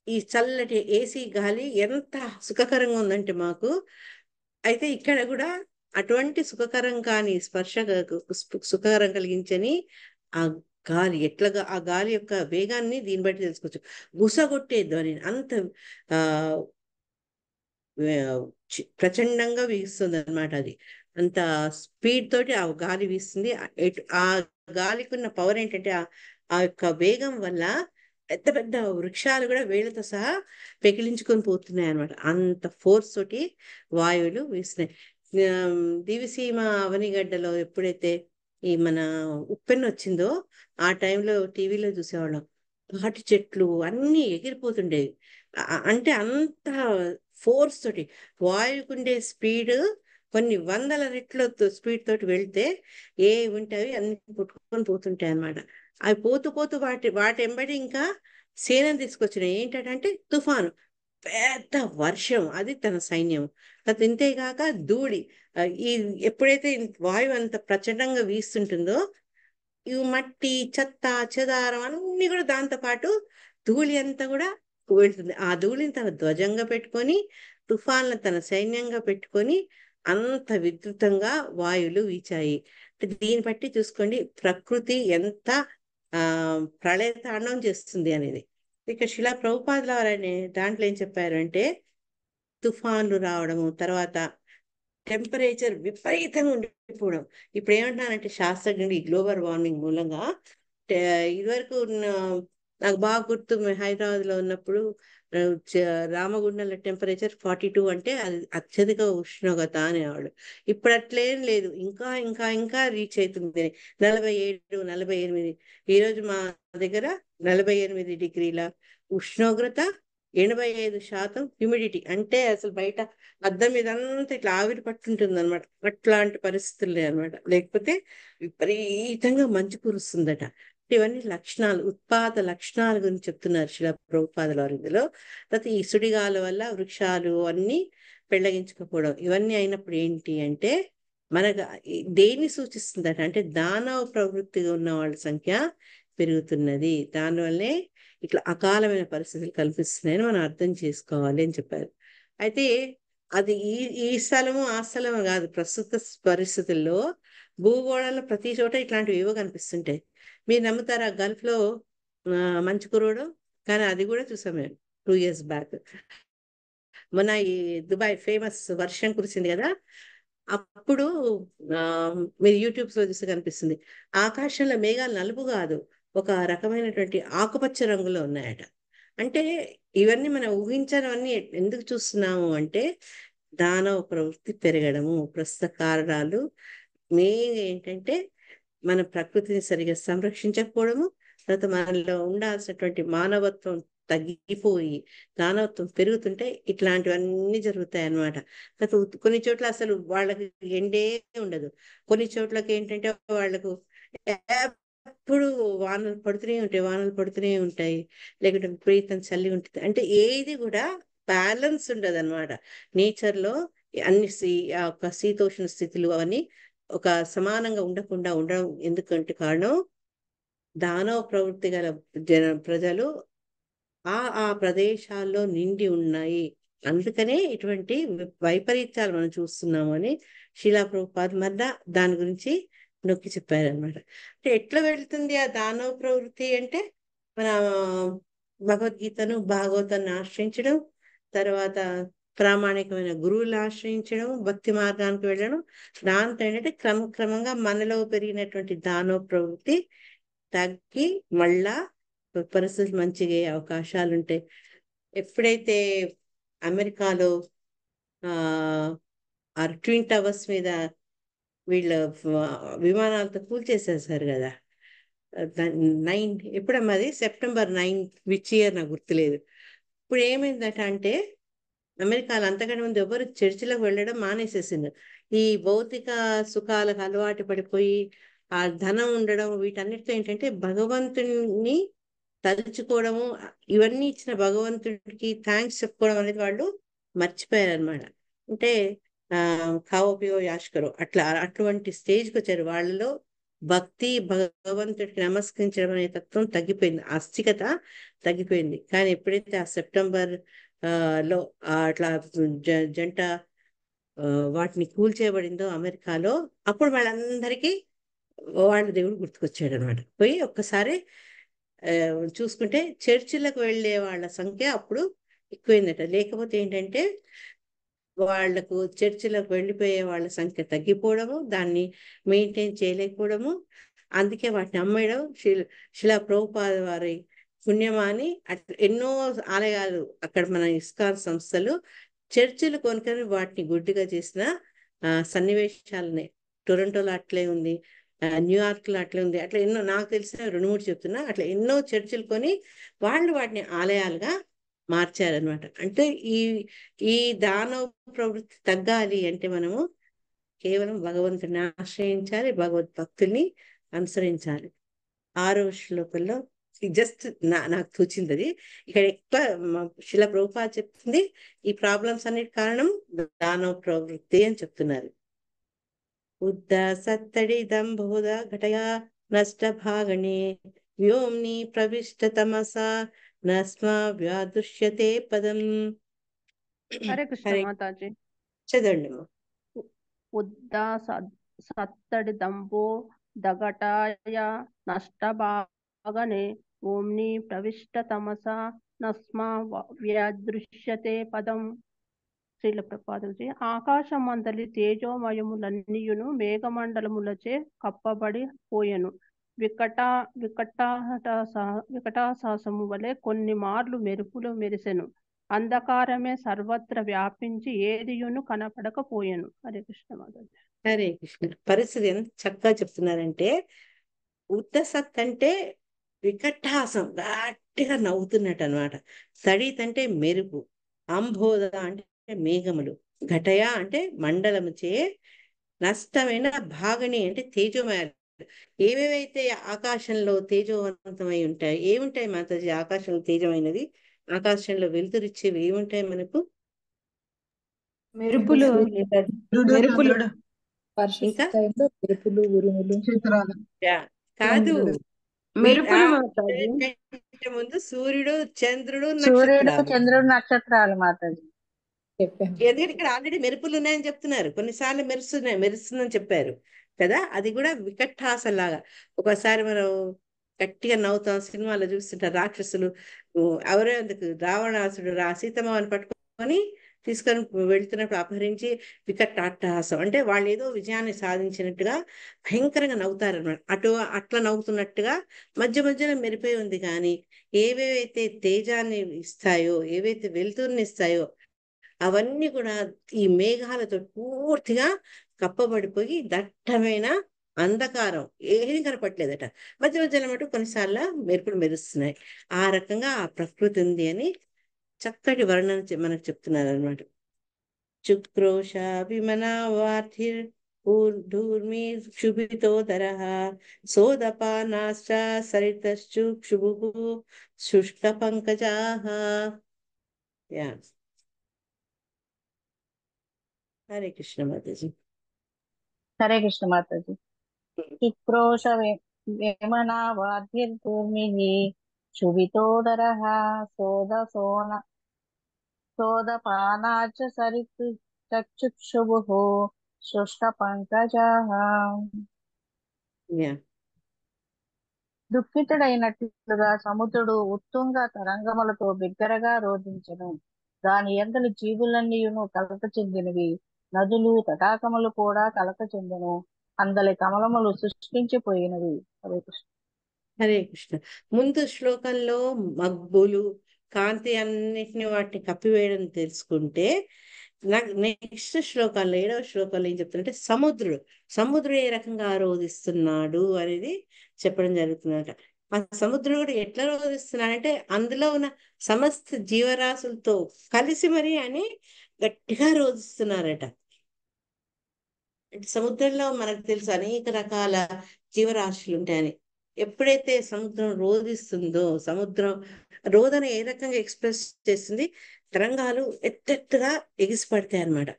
ఈ చల్లటి ఏసీ గాలి ఎంత సుఖకరంగా ఉందంటే మాకు. అయితే ఇక్కడ కూడా అటువంటి సుఖకరం కాని స్పర్శ సుఖకరం కలిగించని ఆ గాలి ఎట్లాగా, ఆ గాలి యొక్క వేగాన్ని దీన్ని బట్టి తెలుసుకోవచ్చు. గుసగొట్టే ధ్వని అంత ఆ ప్రచండంగా వీస్తుంది అనమాట. అది అంత స్పీడ్ తోటి ఆ గాలి వీస్తుంది. ఆ గాలికి ఉన్న పవర్ ఏంటంటే ఆ యొక్క వేగం వల్ల పెద్ద పెద్ద వృక్షాలు కూడా వేళ్లతో సహా పెకిలించుకొని పోతున్నాయి అనమాట. అంత ఫోర్స్ తోటి వాయువులు వీస్తున్నాయి. దివిసీమ అవనిగడ్డలో ఎప్పుడైతే ఈ మన ఉప్పెన వచ్చిందో ఆ టైంలో టీవీలో చూసేవాళ్ళం. తాటి చెట్లు అన్నీ ఎగిరిపోతుండేవి. అంటే అంత ఫోర్స్ తోటి వాయువుకుండే స్పీడ్ కొన్ని వందల రెట్ల స్పీడ్ తోటి వెళ్తే ఏ ఉంటాయి అన్ని కొట్టుకొని పోతుంటాయి అన్నమాట. అవి పోతూ పోతూ వాటి వెంబడి ఇంకా సేనని తీసుకొచ్చినాయి. ఏంటంటే తుఫాను, పెద్ద వర్షం, అది తన సైన్యం. ఇంతేగాక ధూళి. ఈ ఎప్పుడైతే వాయువు అంత ప్రచండంగా వీస్తుంటుందో ఇవి మట్టి, చెత్త, చెదారం అన్ని కూడా దాంతో పాటు ధూళి అంతా కూడా వెళ్తుంది. ఆ ధూళిని తన ధ్వజంగా పెట్టుకొని, తుఫాన్లను తన సైన్యంగా పెట్టుకొని అంత విద్యుతంగా వాయువులు వీచాయి. దీన్ని బట్టి చూసుకోండి ప్రకృతి ఎంత ప్రళయ తాండవం చేస్తుంది అనేది. ఇక శిలా ప్రభుపాదుల వారనే దాంట్లో ఏం చెప్పారు అంటే, తుఫాన్లు రావడము, తర్వాత టెంపరేచర్ విపరీతంగా ఉండిపోవడం. ఇప్పుడు ఏమంటున్నానంటే శాస్త్రజ్ఞులు ఈ గ్లోబల్ వార్మింగ్ మూలంగా ఇదివరకు నాకు బాగా గుర్తు, హైదరాబాద్ లో ఉన్నప్పుడు రామగుండంలో టెంపరేచర్ 42 అంటే అది అత్యధిక ఉష్ణోగ్రత అనేవాళ్ళు. ఇప్పుడు అట్లేం లేదు, ఇంకా ఇంకా ఇంకా రీచ్ అవుతుంది 47, 48. ఈరోజు మా దగ్గర 48 డిగ్రీల ఉష్ణోగ్రత, 85% హ్యూమిడిటీ. అంటే అసలు బయట అద్దం మీద అంతా ఇట్లా ఆవిరి పట్టుంటుంది అనమాట. అట్లాంటి పరిస్థితులే అనమాట. లేకపోతే విపరీతంగా మంచు కురుస్తుందట. ఇవన్నీ లక్షణాలు, ఉత్పాద లక్షణాల గురించి చెప్తున్నారు శిలా ప్రభుపాదుల వారు ఇందులో. తర్వాత ఈ సుడిగాల వల్ల వృక్షాలు అన్ని పెళ్లగించకపోవడం, ఇవన్నీ అయినప్పుడు ఏంటి అంటే మనకు దేన్ని సూచిస్తుందట అంటే దానవ ప్రవృత్తిగా ఉన్న వాళ్ళ సంఖ్య పెరుగుతున్నది. దానివల్లే ఇట్లా అకాలమైన పరిస్థితులు కల్పిస్తున్నాయని మనం అర్థం చేసుకోవాలి అని చెప్పారు. అయితే అది ఈ స్థలము ఆ స్థలము కాదు, ప్రస్తుత పరిస్థితుల్లో భూగోళంలో ప్రతి చోట ఇట్లాంటివి ఏవో కనిపిస్తుంటాయి. మీరు నమ్ముతారా గల్ఫ్ లో మంచు కురవడం? కానీ అది కూడా చూసాం మేము 2 years బ్యాక్. మొన్న ఈ దుబాయ్ ఫేమస్ వర్షం కురిసింది కదా, అప్పుడు మీరు యూట్యూబ్స్ లో చూస్తే కనిపిస్తుంది. ఆకాశంలో మేఘాలు నలుపు కాదు, ఒక రకమైనటువంటి ఆకుపచ్చ రంగులో ఉన్నాయట. అంటే ఇవన్నీ మనం ఊహించనివన్నీ ఎందుకు చూస్తున్నాము అంటే దానవ ప్రవృత్తి పెరగడము, ప్రస్తుత కారణాలు మెయిన్ ఏంటంటే మన ప్రకృతిని సరిగా సంరక్షించకపోవడము, తర్వాత మనలో ఉండాల్సినటువంటి మానవత్వం తగ్గిపోయి దానవత్వం పెరుగుతుంటే ఇట్లాంటివన్నీ జరుగుతాయి అన్నమాట. కొన్ని చోట్ల అసలు వాళ్ళకి ఎండే ఉండదు, కొన్ని చోట్లకి ఏంటంటే వాళ్ళకు ఎప్పుడు వానలు పడుతూనే ఉంటాయి, లేకుంటే విపరీతం చలి ఉంటుంది. అంటే ఏది కూడా బ్యాలెన్స్ ఉండదు అనమాట. నేచర్ లో అన్ని ఒక శీతోష్ణ స్థితులు అవన్నీ ఒక సమానంగా ఉండకుండా ఉండడం ఎందుకంటే కారణం దానవ ప్రవృత్తి గల ప్రజలు ఆ ప్రదేశాల్లో నిండి ఉన్నాయి. అందుకనే ఇటువంటి వైపరీత్యాలు మనం చూస్తున్నాము అని శిలా ప్రభుపాద మళ్ళా దాని గురించి నొక్కి చెప్పారనమాట. అంటే ఎట్లా వెళ్తుంది ఆ దానవ ప్రవృత్తి అంటే మన భగవద్గీతను భాగవతాన్ని ఆశ్రయించడం, తర్వాత ప్రామాణికమైన గురువులు ఆశ్రయించడం, భక్తి మార్గానికి వెళ్ళడం. దాంతో ఏంటంటే క్రమక్రమంగా మనలో పెరిగినటువంటి దానవ ప్రవృత్తి తగ్గి మళ్ళా పరిస్థితులు మంచిగా అయ్యే అవకాశాలు ఉంటాయి. ఎప్పుడైతే అమెరికాలో ట్విన్ టవర్స్ మీద వీళ్ళ విమానాలతో కూల్చేసేసారు కదా, 9 ఎప్పుడమ్మా అది September 9 విచ్ ఇయర్ నాకు గుర్తులేదు. ఇప్పుడు ఏమైందట అంటే అమెరికాలో అంతకంటే ముందు ఎవరు చర్చిలకు వెళ్ళడం మానేసేసింది. ఈ భౌతిక సుఖాలకు అలవాటు పడిపోయి ఆ ధనం ఉండడం వీటన్నిటితో ఏంటంటే భగవంతుని తలుచుకోవడము, ఇవన్నీ ఇచ్చిన భగవంతుడికి థ్యాంక్స్ చెప్పుకోవడం అనేది వాళ్ళు మర్చిపోయారనమాట. అంటే ఖావోపియో యాష్కరో అటువంటి స్టేజ్కి వచ్చారు. వాళ్ళలో భక్తి, భగవంతుడికి నమస్కరించడం అనే తత్వం తగ్గిపోయింది, ఆస్తికత తగ్గిపోయింది. కానీ ఎప్పుడైతే ఆ సెప్టెంబర్ లో అట్లా జంట వాటిని కూల్చేయబడిందో అమెరికాలో, అప్పుడు వాళ్ళందరికీ వాళ్ళ దేవుడు గుర్తుకొచ్చాడు అనమాట. పోయి ఒక్కసారి చూసుకుంటే చర్చిలకు వెళ్ళే వాళ్ళ సంఖ్య అప్పుడు ఎక్కువైందట. లేకపోతే ఏంటంటే వాళ్లకు చర్చిలకు వెళ్ళిపోయే వాళ్ళ సంఖ్య తగ్గిపోవడము, దాన్ని మెయింటైన్ చేయలేకపోవడము. అందుకే వాటిని అమ్మేయడం శిలా ప్రభుపాద వారి పుణ్యమాని ఎన్నో ఆలయాలు అక్కడ మన ఇస్కాన్ సంస్థలు చర్చిలు కొనుక్కొని వాటిని గుడ్డిగా చేసిన సన్నివేశాలనే. టొరంటోలో అట్లే ఉంది, న్యూయార్క్ లో అట్లా ఉంది, అట్లా ఎన్నో నాకు తెలిసిన 2-3 చెప్తున్నా, అట్లా ఎన్నో చర్చిలు కొని వాళ్ళు వాటిని ఆలయాలుగా మార్చారనమాట. అంటే ఈ ఈ దానవ ప్రవృత్తి తగ్గాలి అంటే మనము కేవలం భగవంతుని ఆశ్రయించాలి, భగవద్భక్తుల్ని అనుసరించాలి. 6వ శ్లోకంలో జస్ట్ నాకు తోచింది అది. ఇక్కడ ఎక్కువ శిల ప్రభుపాద చెప్తుంది ఈ ప్రాబ్లమ్స్ అన్నిటి కారణం దానవ ప్రవృత్తి అని చెప్తున్నారు. ఉద్ద సత్తడి దంభోద ఘటయా నష్ట భాగణే వ్యోమ్ని ప్రవిష్ట తమసా నస్మా వ్యాదృశ్యతే పదం. హరే కృష్ణ హరే మాతాజీ. చదవండి. ఉద్దా సత్తడి దంభో దగటాయ నష్టభాగనే ఓంని ప్రవిష్ట తమసా నస్మా వ్యాదృశ్యతే పదం. శ్రీల ప్రపాదజీ. ఆకాశమందలి తేజోమయములన్నీయును మేఘమండలములచే కప్పబడి పోయెను. వికటాసాసము వలె కొన్ని మార్లు మెరుపులు మెరిసెను. అంధకారమే సర్వత్ర వ్యాపించి ఏదియును కనపడకపోయెను. హరే కృష్ణ మాతాజీ. హరే కృష్ణ. పరిస్థితి ఎంత చక్కగా చెప్తున్నారంటే, ఉత్తసత్ అంటే వికటాసం, గట్టిగా నవ్వుతున్నట్టు అనమాట. సడిత్ అంటే మెరుపు, అంబోధ అంటే మేఘములు, ఘటయ అంటే మండలముచే, నష్టమైన భాగని అంటే తేజోమయాలు. ఏవేవైతే ఆకాశంలో తేజోవంతమై ఉంటాయి, ఏముంటాయి మాతాజీ ఆకాశంలో తేజమైనది? ఆకాశంలో వెలుతురిచ్చేవి ఏముంటాయి మనకు? మెరుపులు చంద్రుడు వర్ష ఇంకా టైంలో మెరుపులు, ఉరుములు. నక్షత్రాలు. కాదు, చంద్రుడు మెరుపులు మాతాజీ. కంటే ముందు సూర్యుడు, చంద్రుడు, సూర్యుడు, నక్షత్రాలు. చంద్రుడు, నక్షత్రాలు మాతాజీ. చెప్పాను. ఎందుకంటే ఇక్కడ ఆల్రెడీ మెరుపులు ఉన్నాయని చెప్తున్నారు, కొన్నిసార్లు మెరుస్తుందని చెప్పారు కదా. అది కూడా వికటాసలాగా. ఒకసారి మనం గట్టిగా నవ్వుతాం, సినిమాలో చూస్తుంటారు రాక్షసులు. ఎవరో ఎందుకు రావణాసుడు సీతమ్మని పట్టుకొని తీసుకొని వెళ్తున్నప్పుడు అపహరించి వికటాట్టహాసం అంటే వాళ్ళు ఏదో విజయాన్ని సాధించినట్టుగా భయంకరంగా నవ్వుతారు అనమాట. అట్లా నవ్వుతున్నట్టుగా మధ్య మధ్యలో మెరిపోయి ఉంది. కానీ ఏవేవైతే తేజాన్ని ఇస్తాయో, ఏవైతే వెలుతురుని ఇస్తాయో అవన్నీ కూడా ఈ మేఘాలతో పూర్తిగా కప్పబడిపోయి దట్టమైన అంధకారం, ఏది కనపట్లేదట. మధ్య మధ్యలో మటు కొన్నిసార్లు మెరుపులు మెరుస్తున్నాయి. ఆ రకంగా ఆ ప్రకృతి ఉంది అని చక్కటి వర్ణన మనకు చెప్తున్నారు అనమాట. చుక్రోష విమనావార్థిర్ ఊర్ధూర్మి క్షుభితోదరః సోదపానాశ్చ సరితశ్చు క్షుభుః శుష్క పంకజాః. యా హరే కృష్ణ మాతాజీ. హరే కృష్ణ మాతాజీ. శుక్రోష వేమనావాద్యర్భూమిః క్షుభితోదరః సోదపానాచ సరిత్ చక్షుక్షుభుః శుష్క పంకజాః. యా దుఃఖితుడైనట్లుగా సముద్రుడు ఉత్తుంగ తరంగములతో బిగ్గరగా రోధించెను. దాని యందలి జీవులన్నీయును కలత చెందినవి. నదులు, తటాకములు కూడా కలత చెందెను. అందలి కమలములు సృష్టించిపోయినవి. హరే కృష్ణ. హరే కృష్ణ. ముందు శ్లోకంలో మబ్బులు, కాంతి అన్నిటిని వాటిని కప్పివేయడం తెలుసుకుంటే, నెక్స్ట్ శ్లోకాల్లో 7వ శ్లోకంలో ఏం చెప్తుందంటే సముద్రుడు ఏ రకంగా రోధిస్తున్నాడు అనేది చెప్పడం జరుగుతుందట. ఆ సముద్రుడు కూడా ఎట్లా రోధిస్తున్నాడంటే అందులో ఉన్న సమస్త జీవరాశులతో కలిసి మరి అని గట్టిగా రోధిస్తున్నారట. అంటే సముద్రంలో మనకు తెలుసు అనేక రకాల జీవరాశులు ఉంటాయని. ఎప్పుడైతే సముద్రం రోధిస్తుందో, సముద్రం రోదన ఏ రకంగా ఎక్స్ప్రెస్ చేస్తుంది, తరంగాలు ఎత్తెత్తుగా ఎగిసిపడతాయి అన్నమాట.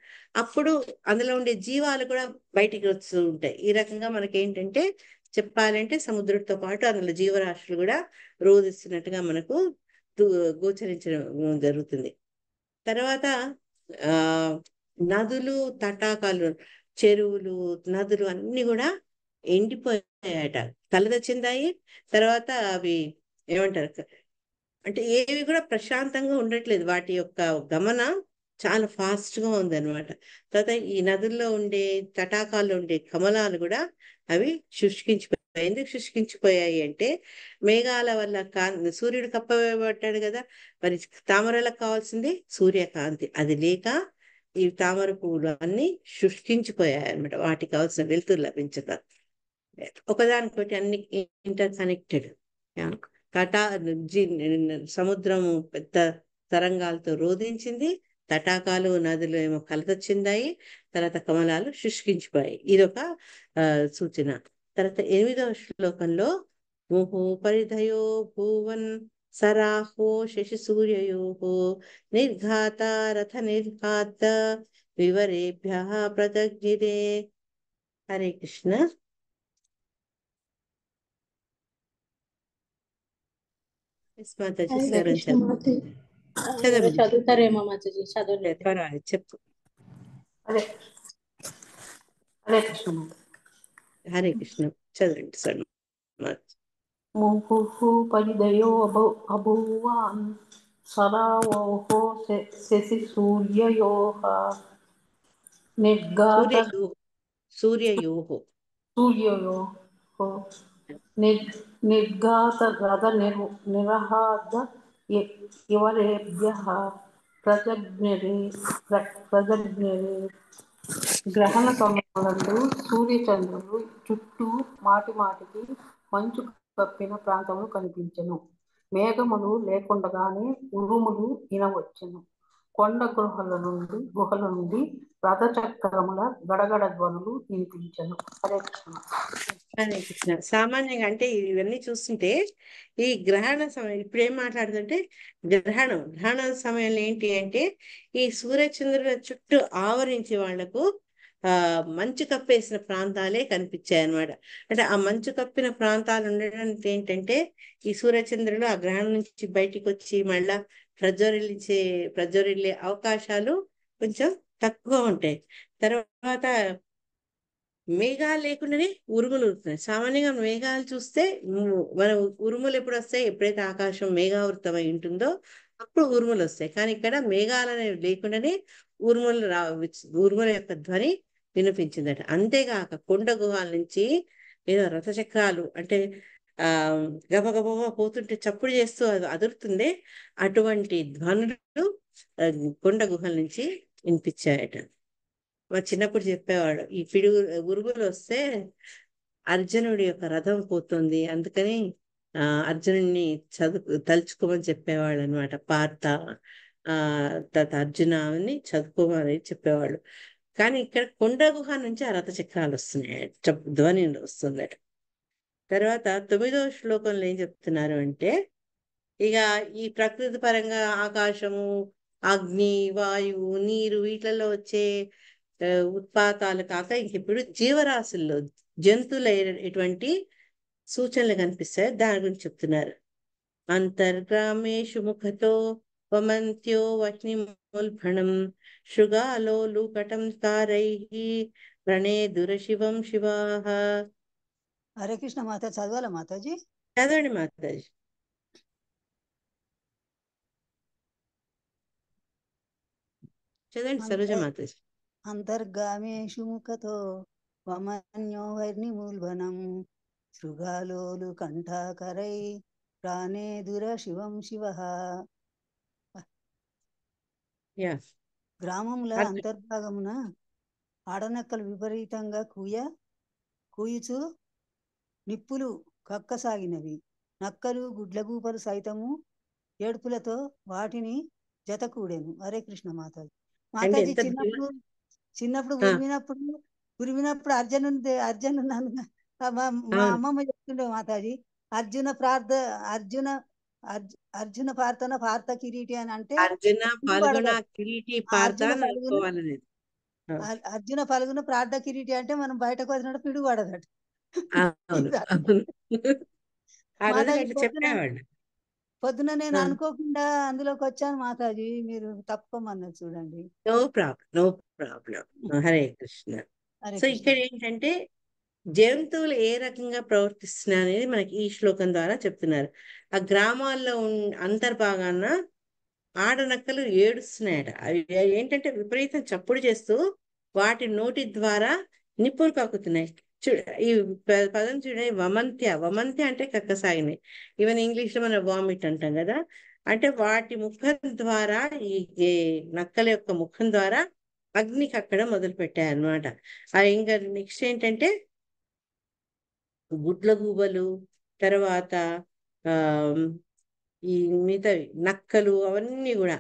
అప్పుడు అందులో ఉండే జీవాలు కూడా బయటికి వస్తూ ఉంటాయి. ఈ రకంగా మనకి ఏంటంటే చెప్పాలంటే సముద్రంతో పాటు అందులో జీవరాశులు కూడా రోధిస్తున్నట్టుగా మనకు గోచరించడం జరుగుతుంది. తర్వాత ఆ నదులు, తటాకాలు, చెరువులు, నదులు అన్ని కూడా ఎండిపోయాయట, తలదచ్చిందాయి. తర్వాత అవి ఏమంటారు అంటే ఏవి కూడా ప్రశాంతంగా ఉండట్లేదు, వాటి యొక్క గమన చాలా ఫాస్ట్ గా ఉందన్నమాట. తర్వాత ఈ నదుల్లో ఉండే, తటాకాల్లో ఉండే కమలాలు కూడా అవి శుష్కించిపోయాయి. ఎందుకు శుష్కించిపోయాయి అంటే మేఘాల వల్ల సూర్యుడు కప్పబట్టాడు కదా, మరి తామరలకు కావాల్సింది సూర్యకాంతి, అది లేక ఈ తామర పువ్వులు అన్ని శుష్కించిపోయాయి అన్నమాట, వాటికి కావాల్సిన వెలుతురు లభించక. ఒకదానికొకటి అన్ని ఇంటర్ కనెక్టెడ్. తటా సముద్రము పెద్ద తరంగాలతో రోధించింది, తటాకాలు నదులు ఏమో కలత చెందాయి, తర్వాత కమలాలు శుష్కించిపోయాయి. ఇదొక సూచన. తర్వాత 8వ శ్లోకంలో ముహు పరిధయో భూవన్ సరాహో శశి సూర్యయో నిర్ఘాత రథ నిర్ఘాత వివరేభ్య ప్రదగ్నిరే. హరే కృష్ణ. మాతాజీ హరే సార్ కృష్ణ మాతాజీ. ఎవరో చదవండి. చదువుతారేమో మాతాజీ, చదవలేదు. పర్వాలేదు, చెప్పు. హరే హరే కృష్ణ మాత. హరే కృష్ణ, చదవండి సార్. ముహుః పరిధయో అభూవాన్ సరావోః శశి సూర్యయోః నిర్ఘాత సూర్యయోహో నిర్ఘాత రథ నిరహాద ఇవరేభ్యః ప్రజజ్ఞరే. గ్రహణ సమయంలో సూర్యచంద్రులు చుట్టూ మాటి మాటికి మంచు కప్పిన ప్రాంతములు కనిపించెను. మేఘములు లేకుండగానే ఉరుములు వినవచ్చెను. కొండ గుహల నుండి రథచక్రముల గడగడ ధ్వనులు వినిపించెను. హరే కృష్ణ. హరే కృష్ణ. సామాన్యంగా అంటే ఇవన్నీ చూస్తుంటే ఈ గ్రహణ సమయం ఇప్పుడు ఏం మాట్లాడుతుంటే గ్రహణ సమయంలో ఏంటి అంటే ఈ సూర్యచంద్రుల చుట్టూ ఆవరించి వాళ్లకు మంచు కప్పేసిన ప్రాంతాలే కనిపించాయి అన్నమాట. అంటే ఆ మంచు కప్పిన ప్రాంతాలు ఉండడానికి ఏంటంటే ఈ సూర్యచంద్రులు ఆ గ్రహణం నుంచి బయటికి వచ్చి మళ్ళా ప్రజ్వరిల్లే అవకాశాలు కొంచెం తక్కువ ఉంటాయి. తర్వాత మేఘాలు లేకుండానే ఉరుములు ఉరుకుతున్నాయి. సామాన్యంగా మేఘాలు చూస్తే మన ఉరుములు ఎప్పుడు వస్తాయి? ఎప్పుడైతే ఆకాశం మేఘావృతమై ఉంటుందో అప్పుడు ఉరుములు వస్తాయి. కానీ ఇక్కడ మేఘాలు అనేవి లేకుండానే ఉరుముల యొక్క ధ్వని వినిపించిందట. అంతేగాక కొండ గుహాల నుంచి ఏదో రథచక్రాలు అంటే గబగబగా పోతుంటే చప్పుడు చేస్తూ అది అదురుతుంది. అటువంటి ధ్వనులు కొండ గుహల నుంచి వినిపించాయట. మా చిన్నప్పుడు చెప్పేవాడు, ఈ ఉరుగులు వస్తే అర్జునుడి యొక్క రథం పోతుంది, అందుకని అర్జునుడిని తలుచుకోమని చెప్పేవాళ్ళు అనమాట. పార్థ అర్జునాన్ని చదువుకోమని చెప్పేవాళ్ళు. కానీ ఇక్కడ కొండ గుహ నుంచి ఆ రథ చక్రాలు వస్తున్నాయి, ధ్వని వస్తుందట. తర్వాత 9వ శ్లోకంలో ఏం చెప్తున్నారు అంటే ఇక ఈ ప్రకృతి పరంగా ఆకాశము, అగ్ని, వాయువు, నీరు వీటిలలో వచ్చే ఉత్పాతాలు కాక ఇంకెప్పుడు జీవరాశుల్లో జంతువుల ఎటువంటి సూచనలు కనిపిస్తాయి దాని గురించి చెప్తున్నారు. అంతర్గ్రామేషు ముఖతో వమంత్యో వహ్నిముల్ఫణం శృగాలో లూకటం తారైః ప్రణేదుర శివం శివాః. హరే కృష్ణ మాత. చదవాలా మాతాజీ? చదవండి మాతాజీ. చదవండి సరోజ మాతాజీ. అంతర్గామేషు ముఖతో వమన్యో వర్ణిమూల్భనం శృగాలోలు కంఠాకరై ప్రాణేదుర శివం శివః. గ్రామముల అంతర్భాగమున ఆడనక్కలు విపరీతంగా కూయుచు నిప్పులు కక్కసాగినవి. నక్కలు గుడ్లగూపలు సైతము ఏడుపులతో వాటిని జతకూడెను. హరే కృష్ణ మాతాజీ. మాతాజీ చిన్నప్పుడు ఉరిమినప్పుడు అర్జును మా అమ్మమ్మ చెప్తుండే మాతాజీ, అర్జున ప్రార్థన పార్థ కిరీటి అని అంటే అర్జున పలుగున ప్రార్థ కిరీటి అంటే మనం బయటకు వచ్చినట్టు పిడుగు పడదట. పొద్దున నేను అనుకోకుండా అందులోకి వచ్చాను మాతాజీ, మీరు తప్పమన్నారు చూడండి. No problem. Hare Krishna. So ఇక్కడ ఏంటంటే జంతువులు ఏ రకంగా ప్రవర్తిస్తున్నాయి అనేది మనకి ఈ శ్లోకం ద్వారా చెప్తున్నారు. ఆ గ్రామాల్లో అంతర్భాగాన ఆడనక్కలు ఏడుస్తున్నాయట. అవి ఏంటంటే విపరీతం చప్పుడు చేస్తూ వాటి నోటి ద్వారా నిప్పులు కక్కుతున్నాయి. ఈ పదం చూడండి, వమంత్య అంటే కక్కసాగినాయి. ఈవెన్ ఇంగ్లీష్ లో మనం వామిట్ అంటాం కదా. అంటే వాటి ముఖం ద్వారా ఈ నక్కల యొక్క ముఖం ద్వారా అగ్ని కక్కడం మొదలు పెట్టాయి అన్నమాట. ఇంకా నెక్స్ట్ ఏంటంటే గుడ్లగూబలు, తర్వాత ఆ ఈ మిగతావి నక్కలు అవన్నీ కూడా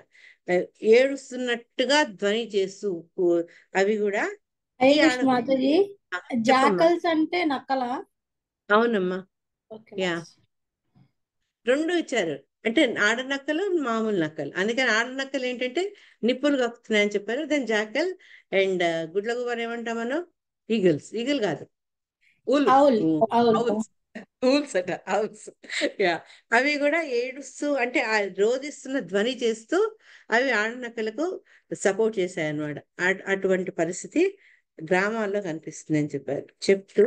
ఆ, ఏడుస్తున్నట్టుగా ధ్వని చేస్తూ అవి కూడా హరే ఈ కృష్ణ మాతాజీ, చెప్పమ్మా. జాకల్స్ అంటే నక్కలా? అవునమ్మా, ఓకే, యా నైస్. రెండు ఇచ్చారు. అంటే ఆడ నక్కలు, మామూలు నక్కలు. అందుకని ఆడ నక్కలు ఏంటంటే నిప్పులు కక్కుతున్నాయని చెప్పారు. దెన్ జాకల్ అండ్ గుడ్లగూబలు ఏమంటాం మనం? ఈగిల్ కాదు, ఉల్ అవుల్ అవుల్ ఔల్స్ ఊల్స్ అట, ఔల్స్. యా, అవి కూడా ఏడుస్తూ అంటే ఆ రోదిస్తున్న ధ్వని చేస్తూ అవి ఆడనక్కలకు సపోర్ట్ చేశాయి అన్నమాట. అటువంటి పరిస్థితి గ్రామాల్లో కనిపిస్తుంది అని చెప్పారు. చెప్తూ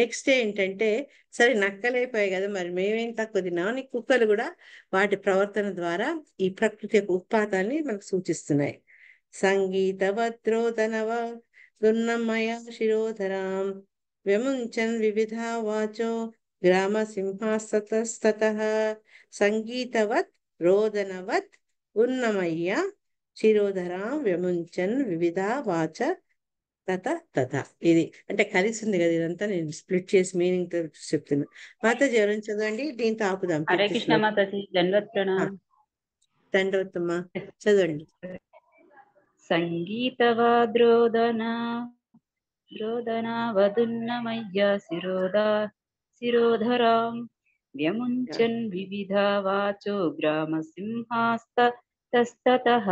నెక్స్ట్ ఏంటంటే, సరే నక్కలైపోయాయి కదా, మరి మేమేం తక్కువ తిన్నాం అని కుక్కలు కూడా వాటి ప్రవర్తన ద్వారా ఈ ప్రకృతి యొక్క ఉత్పాతాన్ని మనకు సూచిస్తున్నాయి. సంగీతవద్రోదనవ దున్నమయ శిరోధరాం వ్యముంచన్ వివిధా వాచో గ్రామ సింహాస్తతస్తతః సంగీతవత్ రోదనవత్ ఉన్నమయ్య శిరోధరాం వ్యముంచన్ వివిధా వాచ తత తత. ఇది అంటే కలిసి ఉంది కదా, ఇదంతా నేను స్ప్లిట్ చేసి మీనింగ్ తో చెప్తున్నా. మాతాజీ ఎవరైనా చదవండి, దీంతో ఆపుదాం. హరే 50 కృష్ణ శ్లోకం. మాతాజీ, దండవత్ ప్రణామం. దండవత్తమ్మా, చదవండి. సంగీతవాద్రోదనావదున్నమయ్య శిరోధరాం వ్యముంచన్ వివిధా వాచో గ్రామ సింహాస్తతస్తతః.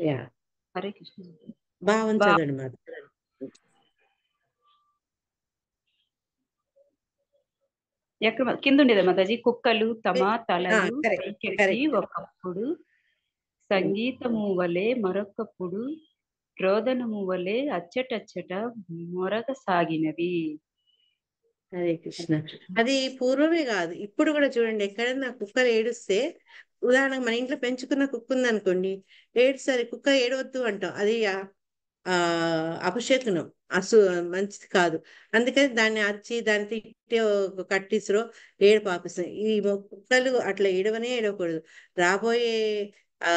యా, హరే కృష్ణ. భావం చదవండి మాత. ఎక్కడ కింద ఉండేదా మాతాజీ? కుక్కలు తమ తలలు పైకెత్తి ఒకప్పుడు సంగీతము వలె మరొకప్పుడు రోదనము వలె అచ్చటచ్చట మొరగసాగినవి. హరే కృష్ణ. అది పూర్వమే కాదు, ఇప్పుడు కూడా చూడండి. ఎక్కడన్నా కుక్కలు ఏడుస్తే, ఉదాహరణకు మన ఇంట్లో పెంచుకున్న కుక్క ఉందనుకోండి, ఏడుస్తారు, కుక్క ఏడవద్దు అంటాం. అది అపశకునం, మంచిది కాదు. అందుకని దాన్ని అరిచి దాన్ని తిట్టి కట్టిసరో ఏడు పాపిస్తాం. ఈ కుక్కలు అట్లా ఏడవనే ఏడవకూడదు. రాబోయే ఆ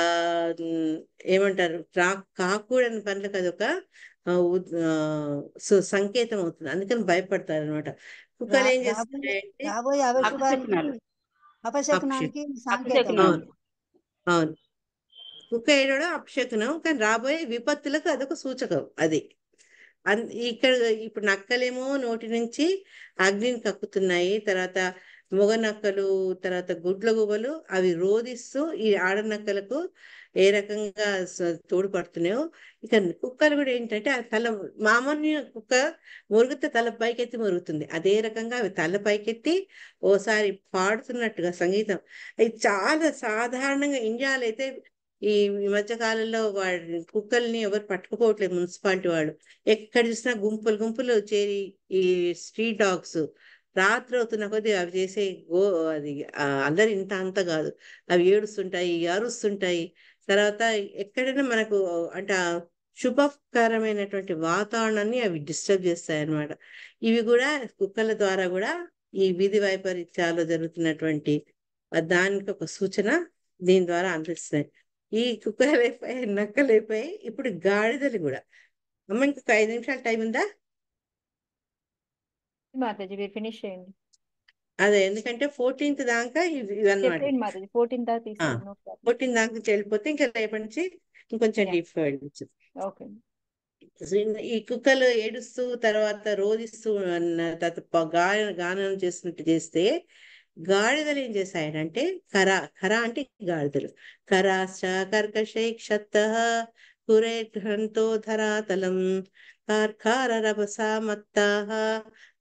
ఏమంటారు, కాకూడని పనులకు అదొక సంకేతం అవుతుంది. అందుకని భయపడతారు అనమాట. కుక్కలు ఏం చేస్తాయంటే రాబోయే అపశకునానికి సంకేతం. అవును, అవును. కుక్క ఏడవడం అపశకునం, కానీ రాబోయే విపత్తులకు అదొక సూచకం. అది ఇక్కడ ఇప్పుడు నక్కలేమో నోటి నుంచి అగ్నిని కక్కుతున్నాయి, తర్వాత మొగ నక్కలు, తర్వాత గుడ్లగూబలు అవి రోదిస్తూ ఈ ఆడ నక్కలకు ఏ రకంగా తోడ్పడుతున్నాయో, ఇక కుక్కలు కూడా ఏంటంటే ఆ తల మామూలు కుక్క మురుగుతే తల పైకెత్తి మురుగుతుంది. అదే రకంగా అవి తల పైకెత్తి ఓసారి పాడుతున్నట్టుగా సంగీతం. అది చాలా సాధారణంగా ఇండియాలో అయితే ఈ మధ్య కాలంలో కుక్కల్ని ఎవరు పట్టుకుపోవట్లేదు. మున్సిపాలిటీ వాళ్ళు ఎక్కడ చూసినా గుంపులు గుంపులు చేరి ఈ స్ట్రీట్ డాగ్స్ రాత్రి అవుతున్న కొద్దీ అవి చేసే అది అల్లరి ఇంత అంత కాదు. అవి ఏడుస్తుంటాయి, అరుస్తుంటాయి. తర్వాత ఎక్కడైనా మనకు అంటే శుభకరమైనటువంటి వాతావరణాన్ని అవి డిస్టర్బ్ చేస్తాయి అన్నమాట. ఇవి కూడా కుక్కల ద్వారా కూడా ఈ వీధి వైపరీత్యాలు జరుగుతున్నటువంటి దానికి ఒక సూచన దీని ద్వారా అనిపిస్తున్నాయి. ఈ కుక్కలైపోయి నక్కలైపోయి ఇప్పుడు గాడిదలు కూడా. అమ్మ, ఇంకొక 5 నిమిషాలు టైం ఉందా? మాతాజీ మీరు ఫినిష్ చేయండి. అదే, ఎందుకంటే 14th దాకా ఇవన్నమాట. చెప్పండి మాతాజీ, 14 దాకా తీసుకోండి. 14 దాకా వెళ్ళిపోతే ఇంకా రేపటి నుంచి ఇంకొంచెం డీప్ గా వెళ్ళచ్చు. ఓకే. ఈ కుక్కలు ఏడుస్తూ తర్వాత రోదిస్తూ గానం చేస్తున్నట్టు చేస్తే, గాడిదలు ఏం చేశాయంటే ఖరా అంటే గాడిదలు ఖరాశ్చ కర్కశై క్షత్త కురేఘ్రంతో ధరాతలం కార్కార రభసా మత్తాః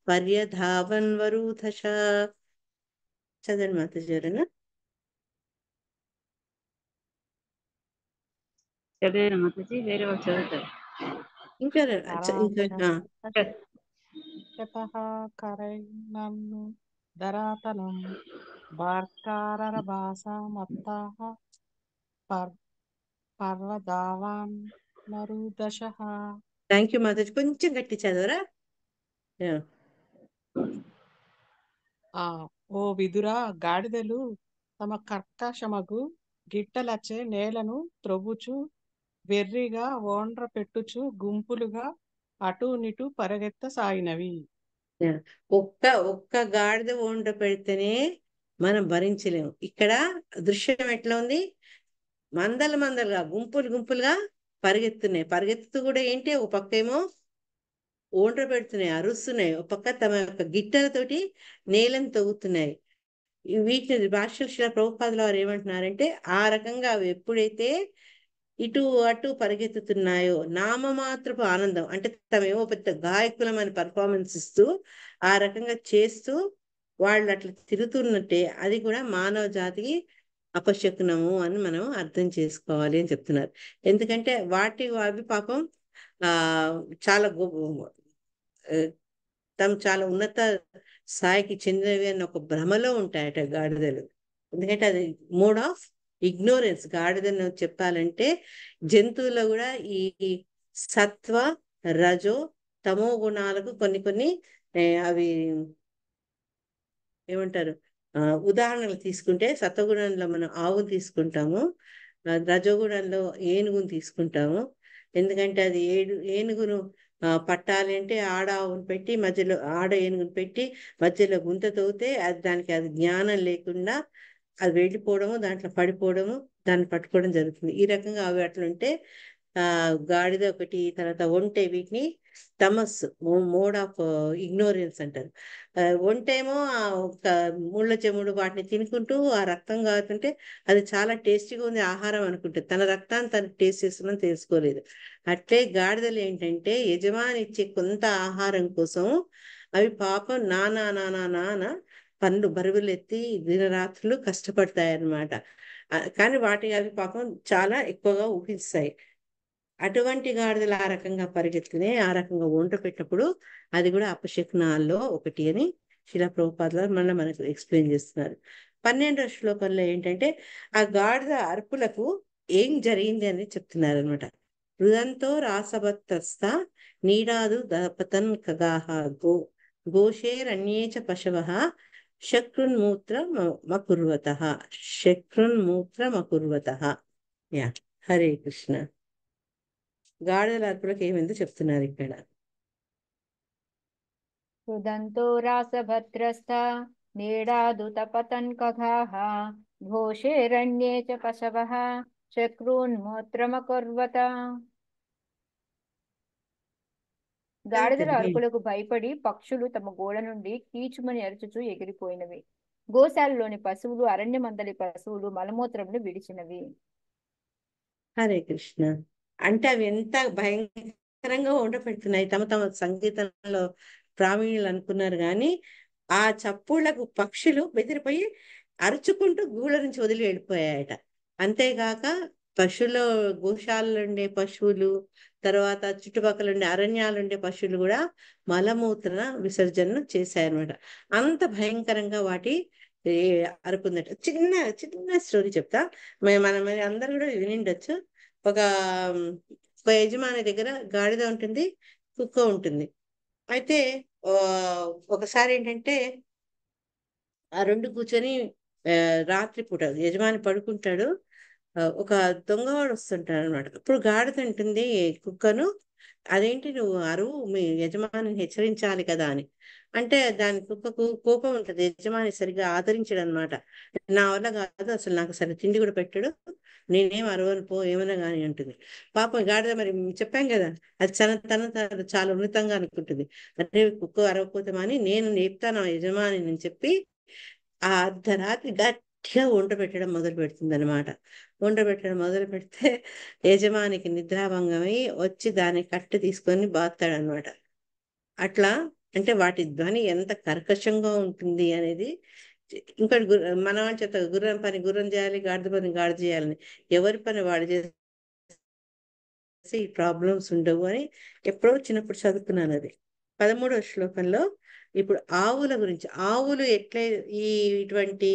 పర్యధావన్ వరూథశ. చదవండి మాతాజీరనా. చదివాను మాతాజీ, వేరే వాళ్ళు చదువుతారు. ఇంకా కరైనన్ను ధరాతలం బార్కారరభాసమత్తాః పర్వదావాన్ మరుదశః. థ్యాంక్ యూ మాతాజీ, కొంచెం గట్టి చదవరా. ఓ విదురా, గాడిదలు తమ కర్కశమగు గిట్టలచే నేలను త్రొవ్వుచు వెర్రిగా ఓండ్ర పెట్టుచు గుంపులుగా అటూ నిటూ పరిగెత్తసాగినవి. ఒక్క ఒక్క గాడిద వంట పెడితేనే మనం భరించలేము. ఇక్కడ దృశ్యం ఎట్లా ఉంది? మందలుగా గుంపులుగా పరిగెత్తుతూ కూడా ఏంటి, ఒక పక్క ఏమో ఓండ్ర పెడుతున్నాయి, అరుస్తున్నాయి, ఒక పక్క తమ యొక్క గిట్టలతోటి నేలను తవ్వుతున్నాయి. వీటిని భాష్య ప్రభుపాదుల వారు ఏమంటున్నారంటే, ఆ రకంగా అవి ఎప్పుడైతే ఇటు అటు పరిగెత్తుతున్నాయో నామమాత్రపు ఆనందం, అంటే తమేమో పెద్ద గాయకులమని పర్ఫార్మెన్స్ ఇస్తూ ఆ రకంగా చేస్తూ వాళ్ళు అట్లా తిరుగుతున్నట్టే అది కూడా మానవ జాతికి అపశకునము అని మనం అర్థం చేసుకోవాలి అని చెప్తున్నారు. ఎందుకంటే అవి పాపం చాలా తమ చాలా ఉన్నత స్థాయికి చెందినవి అని ఒక భ్రమలో ఉంటాయట గాడిదలు. ఎందుకంటే అది మోడ్ ఆఫ్ ఇగ్నోరెన్స్. గాడిదను చెప్పాలంటే జంతువుల్లో కూడా ఈ సత్వ రజో తమో గుణాలకు కొన్ని అవి ఏమంటారు, ఉదాహరణలు తీసుకుంటే సత్వగుణంలో మనం ఆవును తీసుకుంటాము, రజోగుణంలో ఏనుగును తీసుకుంటాము. ఎందుకంటే అది ఏనుగును పట్టాలి అంటే ఆడ ఆవును పెట్టి మధ్యలో ఆడ ఏనుగును పెట్టి మధ్యలో గుంత తవ్వితే దానికి అది జ్ఞానం లేకుండా అది వెళ్ళిపోవడము, దాంట్లో పడిపోవడము, దాన్ని పట్టుకోవడం జరుగుతుంది. ఈ రకంగా అవి అట్లుంటే గాడిద ఒకటి, తర్వాత ఒంటె, వీటిని తమస్సు మోడ్ ఆఫ్ ఇగ్నోరెన్స్ అంటారు. ఒంటేమో ఒక ముళ్ళ చెముడు వాటిని తినుకుంటూ ఆ రక్తం కాగుతుంటే అది చాలా టేస్టీగా ఉంది ఆహారం అనుకుంటుంది, తన రక్తాన్ని తను టేస్ట్ చేస్తుందని తెలుసుకోలేదు. అట్లే గాడిదలు ఏంటంటే యజమాని ఇచ్చే కొంత ఆహారం కోసం అవి పాపం నానా పనులు బరువులు ఎత్తి దినరాత్రులు కష్టపడతాయి అన్నమాట. కానీ అవి పాపం చాలా ఎక్కువగా ఊహిస్తాయి. అటువంటి గాడిదలు ఆ రకంగా పరిగెత్తుకుని ఆ రకంగా వంట పెట్టినప్పుడు అది కూడా అపశకునాల్లో ఒకటి అని శిలా ప్రభుపాదుల మళ్ళీ మనకు ఎక్స్ప్లెయిన్ చేస్తున్నారు. 12వ శ్లోకంలో ఏంటంటే ఆ గాడిద అరుపులకు ఏం జరిగింది అని చెప్తున్నారు అనమాట. రుదంతో రాసభత్తస్థ నీడాదు దపతన్ ఖగాహ గోషేరన్యేచ పశవః శక్రున్మూత్రమకుర్వతః. యా, హరే కృష్ణ. గాడిదల అర్పులకు ఏమైందో చెప్తున్నారు ఇక్కడ. రుదంతో రాసభద్రస్థ నీడాదు తపతన్ ఖగాః ఘోషేరణ్యే చ పశవః శక్రూన్మూత్రమకుర్వత. గాడిదల అరుపులకు భయపడి పక్షులు తమ గోడ నుండి కీచుమని అరుచుచూ ఎగిరిపోయినవి. గోశాలలోని పశువులు, అరణ్య మందలి పశువులు మలమూత్రమును విడిచినవి. హరే కృష్ణ. అంటే అవి ఎంత భయంకరంగా ఉండపెడుతున్నాయి. తమ సంగీతంలో ప్రావీణ్యులు అనుకున్నారు కానీ ఆ చప్పుళ్లకు పక్షులు బెదిరిపోయి అరుచుకుంటూ గూళ్ళ నుంచి వదిలి వెళ్ళిపోయాయట. అంతేగాక పశువులో గోశాలలో ఉండే పశువులు, తర్వాత చుట్టుపక్కల ఉండే అరణ్యాలు ఉండే పశువులు కూడా మలమూత్ర విసర్జనను చేశాయన్నమాట. అంత భయంకరంగా వాటి అరుపుందట. చిన్న స్టోరీ చెప్తా, మనం అందరు కూడా వినిండొచ్చు. ఒక యజమాని దగ్గర గాడిద ఉంటుంది, కుక్క ఉంటుంది. అయితే ఒకసారి ఏంటంటే ఆ రెండు కూర్చొని రాత్రిపూట యజమాని పడుకుంటాడు, ఒక దొంగవాడు వస్తుంటాడు అనమాట. ఇప్పుడు గాడిద ఉంటుంది కుక్కను, అదేంటి నువ్వు అరువు, మీ యజమానిని హెచ్చరించాలి కదా అని. అంటే దాని కుక్కకు కోపం ఉంటుంది, యజమాని సరిగ్గా ఆదరించడు అనమాట. నా వల్ల కాదు, అసలు నాకు సరే తిండి కూడా పెట్టడు, నేనేం అరవను పో, ఏమైనా కానీ ఉంటుంది. పాపం గాడిద మరి చెప్పాం కదా, అది తను చాలా ఉన్నతంగా అనుకుంటుంది. అంటే కుక్క అరవకపోతే అని నేను నేర్పుతాను యజమాని అని చెప్పి ఆ అర్ధరాత్రి గట్టిగా వంట పెట్టడం మొదలు పెడుతుంది అనమాట. వంట పెట్టడం మొదలు పెడితే యజమానికి నిద్రాభంగమై వచ్చి దాన్ని కట్టు తీసుకొని బాస్తాడనమాట. అట్లా అంటే వాటి ధ్వని ఎంత కర్కశంగా ఉంటుంది అనేది. ఇంకోటి మన వాళ్ళు చెప్తారు, గుర్రం పని గుర్రం చేయాలి, గాడిద పని గాడిద చేయాలని. ఎవరి పని వాడు చేస్తే ఈ ప్రాబ్లమ్స్ ఉండవు అని ఎప్పుడో చిన్నప్పుడు చదువుకున్నాను అది. 13వ శ్లోకంలో ఇప్పుడు ఆవుల గురించి, ఆవులు ఎట్లే ఇటువంటి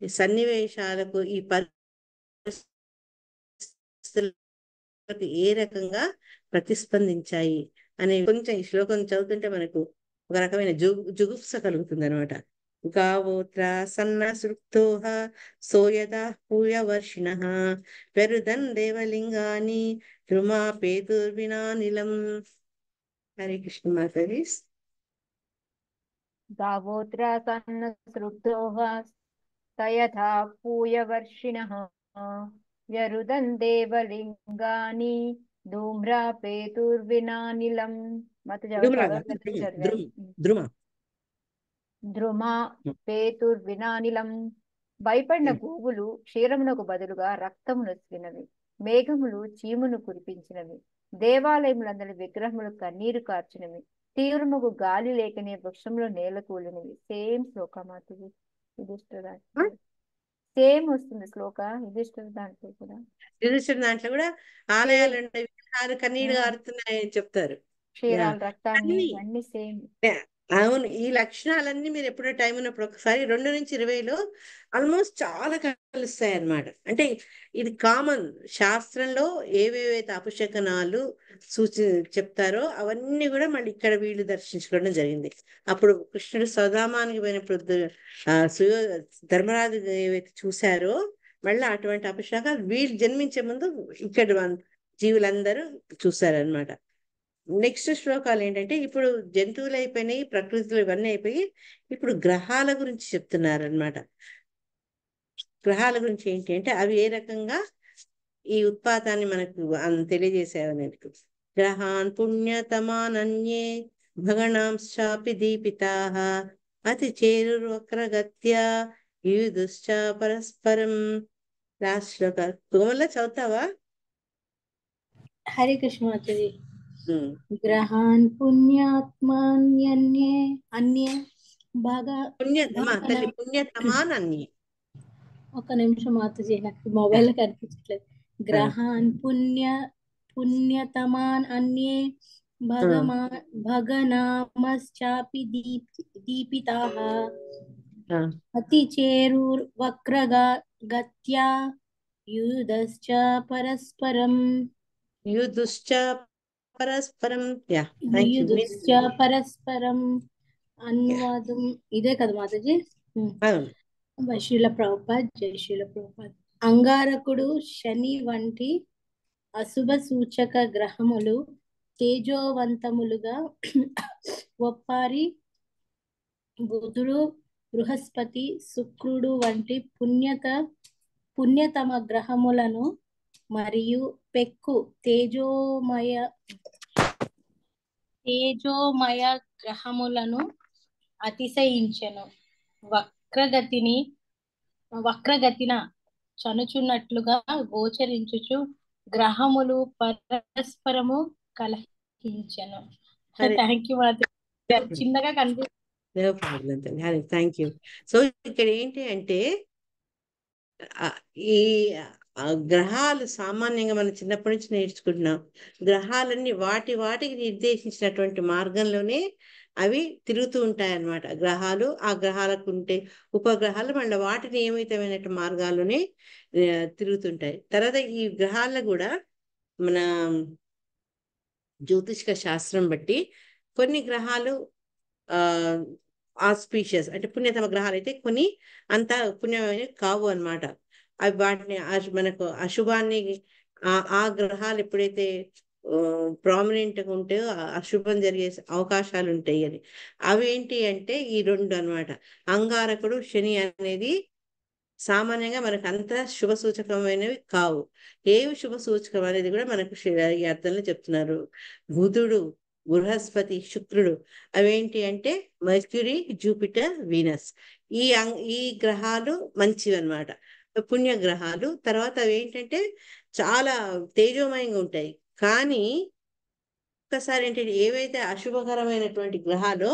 సన్నివేశాలకు ఈ పరిస్థితులకు ఏ రకంగా ప్రతిస్పందించాయి అనే కొంచెం ఈ శ్లోకం చదువుతుంటే మనకు ఒక రకమైన జుగుప్స కలుగుతుంది అనమాట. గావోత్ర సన్న సృక్తోహ సోయదా పూయవర్షిణ పెరుదన్ దేవలింగాని రుమా పేతుర్వినా నిలం. హరే కృష్ణ మాతాజీ. गावोऽत्रासन्न सृद्धोः तयथा पूयवर्षिणः व्यरुदन् देवलिङ्गानि धूम्रापेतुर्विनानिलम् ధూమ్రాగా చదివాను. ధృమ ధ్రుమా పేతుర్వినానిలం. భయపడిన గోవులు క్షీరమునకు బదులుగా రక్తమును నొసిగినవి, మేఘములు చీమును కురిపించినవి, దేవాలయములందరి విగ్రహములు కన్నీరు కార్చినవి, తీవ్రముగు గాలి లేకనే వృక్షంలో నేల కూలినవి. సేమ్ శ్లోకమాతది యుధిష్ఠిర దాంట్లో సేమ్ వస్తుంది శ్లోక యుధిష్ఠిర దాంట్లో కూడా. యుధిష్ఠిర దాంట్లో కూడా ఆలయాలు ఉంటాయి, విగ్రహాలు కన్నీరు కారుతున్నాయని చెప్తారు. క్షీరాలు రక్తాన్ని అన్ని సేమ్. అవును, ఈ లక్షణాలన్నీ మీరు ఎప్పుడో టైం ఉన్నప్పుడు ఒకసారి 2 నుంచి 20లో ఆల్మోస్ట్ చాలా కలుస్తాయి అన్నమాట. అంటే ఇది కామన్, శాస్త్రంలో ఏవేవైతే అపశకనాలు చెప్తారో అవన్నీ కూడా మళ్ళీ ఇక్కడ వీళ్ళు దర్శించుకోవడం జరిగింది. అప్పుడు కృష్ణుడు సౌదామానికి పోయినప్పుడు ధర్మరాజు ఏవైతే చూశారో మళ్ళీ అటువంటి అపశకాలు వీళ్ళు జన్మించే ముందు ఇక్కడ జీవులందరూ చూశారనమాట. నెక్స్ట్ శ్లోకాలు ఏంటంటే ఇప్పుడు జంతువులు అయిపోయినాయి, ప్రకృతిలో ఇవన్నీ అయిపోయి ఇప్పుడు గ్రహాల గురించి చెప్తున్నారు అనమాట. గ్రహాల గురించి ఏంటి అంటే అవి ఏ రకంగా ఈ ఉత్పాతాన్ని మనకు తెలియజేసేవని. గ్రహాన్ పుణ్యతమానన్యే భగణాంశాపి దీపితాః అతి చేరుర్వక్రగత్యా యూదుశ్చ పరస్పరం. లాస్ట్ శ్లోకాలు కోమల చదువుతావా? హరే కృష్ణ మాతాజీ. గ్రహాన్ పుణ్యాత్మాన్యన్యే అన్యే పుణ్యతమానన్యే. ఒక నిమిషం మాతాజీ, నాకు మొబైల్ కనిపించట్లేదు. గ్రహాన్ పుణ్యతమాన్ అన్యే భగనామశ్చాపి దీపితాః అతి చేరుర్వక్రగత్యా యూదుశ్చ పరస్పరం. యూదుశ్చ పరస్పరం అనువాదం ఇదే కదా మాతాజీ. శ్రీల ప్రభుపాద్. జై శ్రీల ప్రభుపాద్. అంగారకుడు, శని వంటి అశుభ సూచక గ్రహములు తేజోవంతములుగా ఒప్పారి బుధుడు, బృహస్పతి, శుక్రుడు వంటి పుణ్యతమ గ్రహములను మరియు పెక్కు తేజోమయ గ్రహములను అతిశయించెను. వక్రగతిన చనుచున్నట్లుగా గోచరించుచు గ్రహములు పరస్పరము కలహించెను. థ్యాంక్ యూ మాతాజీ, చిన్నగా కనిపిస్తుంది. Thank you. సో ఇక్కడ ఏంటి అంటే ఈ గ్రహాలు సామాన్యంగా మనం చిన్నప్పటి నుంచి నేర్చుకుంటున్నాం. గ్రహాలన్నీ వాటికి నిర్దేశించినటువంటి మార్గంలోనే అవి తిరుగుతూ ఉంటాయి అన్నమాట. గ్రహాలు ఆ గ్రహాలకు ఉంటే ఉపగ్రహాలు మళ్ళీ వాటి నియమితమైన మార్గాల్లోనే తిరుగుతుంటాయి. తర్వాత ఈ గ్రహాల్లో కూడా మన జ్యోతిష్క శాస్త్రం బట్టి కొన్ని గ్రహాలు ఆస్పీషియస్ అంటే పుణ్యతమ గ్రహాలు అయితే, కొన్ని అంత పుణ్యమైనవి కావు అన్నమాట. అవి వాటిని మనకు అశుభాన్ని ఆ గ్రహాలు ఎప్పుడైతే ప్రామినెంట్ గా ఉంటాయో అశుభం జరిగే అవకాశాలు ఉంటాయి అని. అవి ఏంటి అంటే ఈ 2 అన్నమాట. అంగారకుడు, శని అనేది సామాన్యంగా మనకు అంత శుభ సూచకమైనవి కావు. ఏవి శుభ సూచకం అనేది కూడా మనకు ఈ అర్థంలో చెప్తున్నారు. బుధుడు, బృహస్పతి, శుక్రుడు అవేంటి అంటే మర్క్యూరీ, జూపిటర్, వీనస్. ఈ గ్రహాలు మంచివి అన్నమాట, పుణ్య గ్రహాలు. తర్వాత అవి ఏంటంటే చాలా తేజోమయంగా ఉంటాయి. కానీ ఒక్కసారి ఏంటంటే ఏవైతే అశుభకరమైనటువంటి గ్రహాలు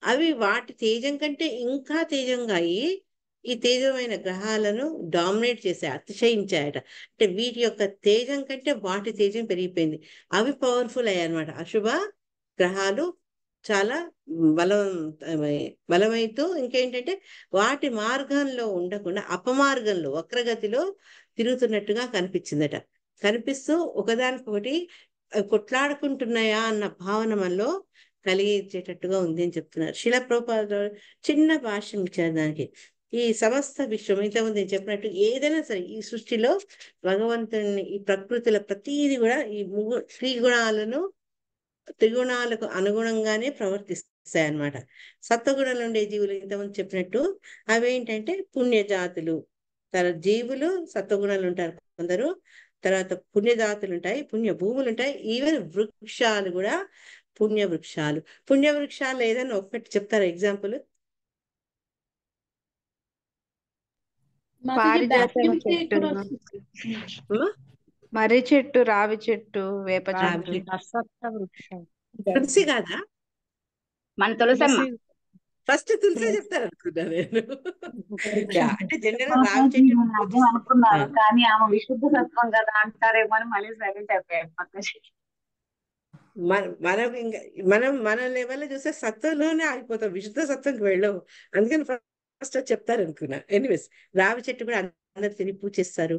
అవి వాటి తేజం కంటే ఇంకా తేజంగా అయ్యి ఈ తేజమైన గ్రహాలను డామినేట్ చేసే అతిశయించాయట. అంటే వీటి యొక్క తేజం కంటే వాటి తేజం పెరిగిపోయింది. అవి పవర్ఫుల్ అయ్యాయి అన్నమాట. అశుభ గ్రహాలు చాలా బలమైతూ ఇంకేంటంటే వాటి మార్గంలో ఉండకుండా అపమార్గంలో వక్రగతిలో తిరుగుతున్నట్టుగా కనిపించిందట. కనిపిస్తూ ఒకదానికొకటి కొట్లాడుకుంటున్నాయా అన్న భావన మనలో కలిగించేటట్టుగా ఉంది అని చెప్తున్నారు. శిలా ప్రభుపాద చిన్న భాష్యం ఇచ్చారు దానికి. ఈ సమస్త విశ్వం ఇంతకుముందు నేను చెప్పినట్టు ఏదైనా సరే ఈ సృష్టిలో భగవంతుని ఈ ప్రకృతిలో ప్రతిదీ కూడా ఈ త్రిగుణాలకు అనుగుణంగానే ప్రవర్తిస్తుంది. వస్తాయి అన్నమాట. సత్వగుణంలో ఉండే జీవులు ఇంతకుముందు చెప్పినట్టు అవేంటంటే పుణ్యజాతులు. తర్వాత జీవులు సత్వగుణాలు ఉంటారు కొందరు, తర్వాత పుణ్యజాతులు ఉంటాయి, పుణ్య భూములు ఉంటాయి, ఈవెన్ వృక్షాలు కూడా పుణ్య వృక్షాలు. పుణ్య వృక్షాలు ఏదైనా ఒక్కటి చెప్తారా ఎగ్జాంపుల్? పారిజాతం చెట్టు, మర్రి చెట్టు, రావి చెట్టు, వేప చెట్టు. అశ్వత్థ వృక్షం. తులసి కాదా? మన తులసమ్మ. ఫస్ట్ తులసి చెప్తారు అనుకున్నా నేను. అంటే జనరల్ రావి చెట్టు అనుకున్నారు, కానీ ఆమె విశుద్ధ సత్వం కదా అంటారేమో అని మళ్ళీ సైలెంట్ అయిపోయారు పక్క. మనం ఇంకా మన లెవెల్లో చూస్తే సత్వంలోనే ఆగిపోతాం, విశుద్ధ సత్వంకి వెళ్ళవు. అందుకని ఫస్ట్ చెప్తారు అనుకున్నా. ఎనీవేస్, రావి చెట్టు కూడా అందరు తిని పూజిస్తారు.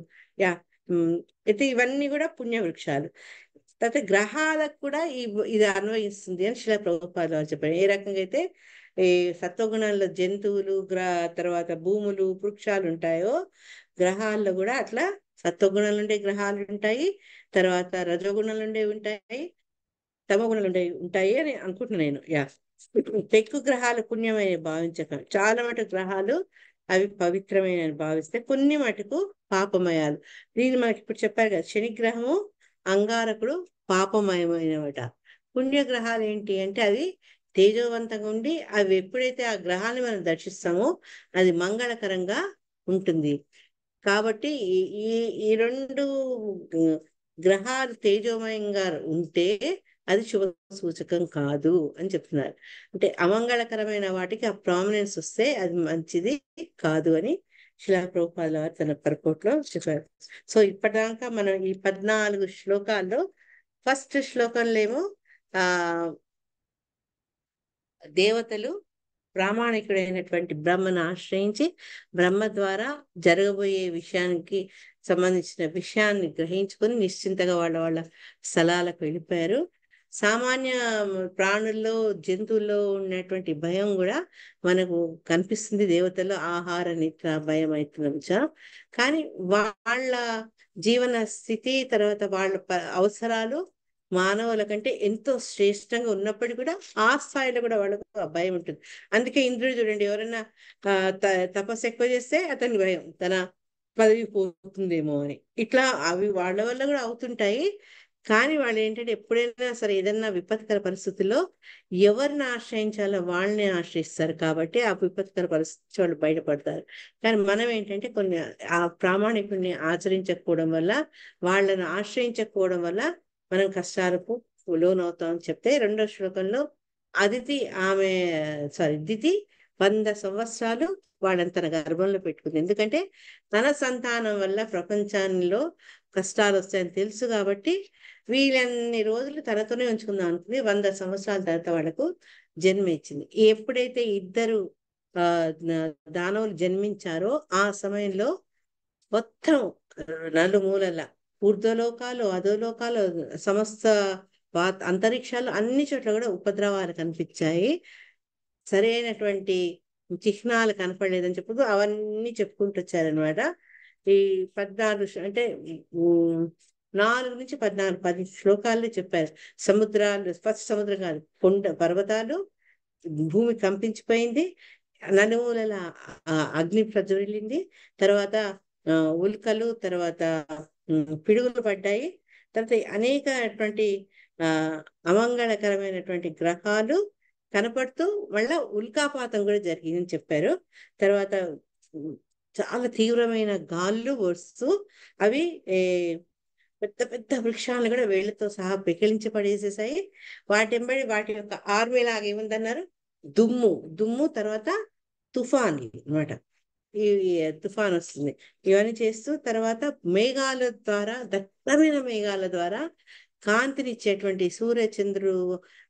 అయితే ఇవన్నీ కూడా పుణ్య వృక్షాలు. తర్వాత గ్రహాలకు కూడా ఇది అన్వయిస్తుంది అని శిలా ప్రభుపాద చెప్పారు. ఏ రకంగా అయితే ఈ సత్వగుణాల్లో జంతువులు, తర్వాత భూములు, వృక్షాలు ఉంటాయో, గ్రహాల్లో కూడా అట్లా సత్వగుణాలు ఉండే గ్రహాలు ఉంటాయి, తర్వాత రజోగుణాలు ఉండే ఉంటాయి, తమగుణాలు ఉంటాయి అని అనుకుంటున్నాను నేను. ఎక్కువ గ్రహాలు పుణ్యమైన భావించక, చాలా మటుకు గ్రహాలు అవి పవిత్రమైన భావిస్తే, కొన్ని మటుకు పాపమయాలు. దీన్ని మనకి ఇప్పుడు చెప్పారు కదా, శనిగ్రహము అంగారకుడు పాపమయమైనవట. పుణ్యగ్రహాలు ఏంటి అంటే అవి తేజోవంతంగా ఉండి, అవి ఎప్పుడైతే ఆ గ్రహాన్ని మనం దర్శిస్తామో అది మంగళకరంగా ఉంటుంది. కాబట్టి ఈ రెండు గ్రహాలు తేజోమయంగా ఉంటే అది శుభ సూచకం కాదు అని చెప్తున్నారు. అంటే అమంగళకరమైన వాటికి ఆ ప్రామినెన్స్ వస్తే అది మంచిది కాదు అని శిలా ప్రభుపాద వారు తన పర్పోట్లో చెప్పారు. సో ఇప్పటిదాకా మనం ఈ 14 శ్లోకాల్లో ఫస్ట్ శ్లోకంలో ఏమో దేవతలు ప్రామాణికుడైనటువంటి బ్రహ్మను ఆశ్రయించి బ్రహ్మ ద్వారా జరగబోయే విషయానికి సంబంధించిన విషయాన్ని గ్రహించుకొని నిశ్చింతగా వాళ్ళ స్థలాలకు వెళ్ళిపోయారు. సామాన్య ప్రాణుల్లో, జంతువుల్లో ఉన్నటువంటి భయం కూడా మనకు కనిపిస్తుంది. దేవతల్లో ఆహార నిద్ర భయం అవుతుంది. కానీ వాళ్ళ జీవన స్థితి, తర్వాత వాళ్ళ అవసరాలు మానవుల కంటే ఎంతో శ్రేష్టంగా ఉన్నప్పటికీ కూడా ఆ స్థాయిలో కూడా వాళ్ళకు భయం ఉంటుంది. అందుకే ఇంద్రుడు చూడండి, ఎవరైనా తపస్సు ఎక్కువ చేస్తే అతని భయం, తన పదవి పోతుందేమో అని. ఇట్లా అవి వాళ్ళ వల్ల కూడా అవుతుంటాయి. కానీ వాళ్ళు ఏంటంటే ఎప్పుడైనా సరే ఏదైనా విపత్కర పరిస్థితుల్లో ఎవరిని ఆశ్రయించాలో వాళ్ళని ఆశ్రయిస్తారు. కాబట్టి ఆ విపత్కర పరిస్థితి వాళ్ళు బయటపడతారు. కానీ మనం ఏంటంటే కొన్ని ఆ ప్రామాణికుడిని ఆచరించకపోవడం వల్ల, వాళ్ళను ఆశ్రయించకపోవడం వల్ల మనం కష్టాలకు లోనవుతామని చెప్తే, రెండో శ్లోకంలో దితి 100 సంవత్సరాలు వాళ్ళని తన గర్భంలో పెట్టుకుంది. ఎందుకంటే తన సంతానం వల్ల ప్రపంచంలో కష్టాలు వస్తాయని తెలుసు కాబట్టి వీళ్ళన్ని రోజులు తనతోనే ఉంచుకుందాం అనుకుని 100 సంవత్సరాల తర్వాత వాళ్ళకు జన్మ ఇచ్చింది. ఎప్పుడైతే ఇద్దరు దానవులు జన్మించారో ఆ సమయంలో మొత్తం నలుమూలల ఊర్ధ్వలోకాలు, అధోలోకాలు, సమస్త అంతరిక్షాలు అన్ని చోట్ల కూడా ఉపద్రవాలు కనిపించాయి. సరైనటువంటి చిహ్నాలు కనపడలేదని చెప్పు అవన్నీ చెప్పుకుంటూ వచ్చారనమాట. ఈ 14 అంటే 4 నుంచి 14, 10 శ్లోకాల్లో చెప్పారు. సముద్రాలు, ఫస్ట్ సముద్రం కాదు, పర్వతాలు, భూమి కంపించిపోయింది, నలుమూలల అగ్ని ప్రజ్వలింది, తర్వాత ఉల్కలు, తర్వాత పిడుగులు పడ్డాయి, తర్వాత అనేకటువంటి అమంగళకరమైనటువంటి గ్రహాలు కనపడుతూ మళ్ళా ఉల్కాపాతం కూడా జరిగిందని చెప్పారు. తర్వాత చాలా తీవ్రమైన గాళ్ళు వస్తూ అవి పెద్ద పెద్ద వృక్షాలను కూడా వేళ్లతో సహా పెకిలించి పడేసేసాయి. వాటి యొక్క ఆర్మీ లాగా ఏముందన్నారు, దుమ్ము, తర్వాత తుఫాన్ అన్నమాట. ఈ తుఫాన్ వస్తుంది. ఇవన్నీ చేస్తూ తర్వాత మేఘాల ద్వారా, దట్టమైన మేఘాల ద్వారా కాంతినిచ్చేటువంటి సూర్య చంద్రుడు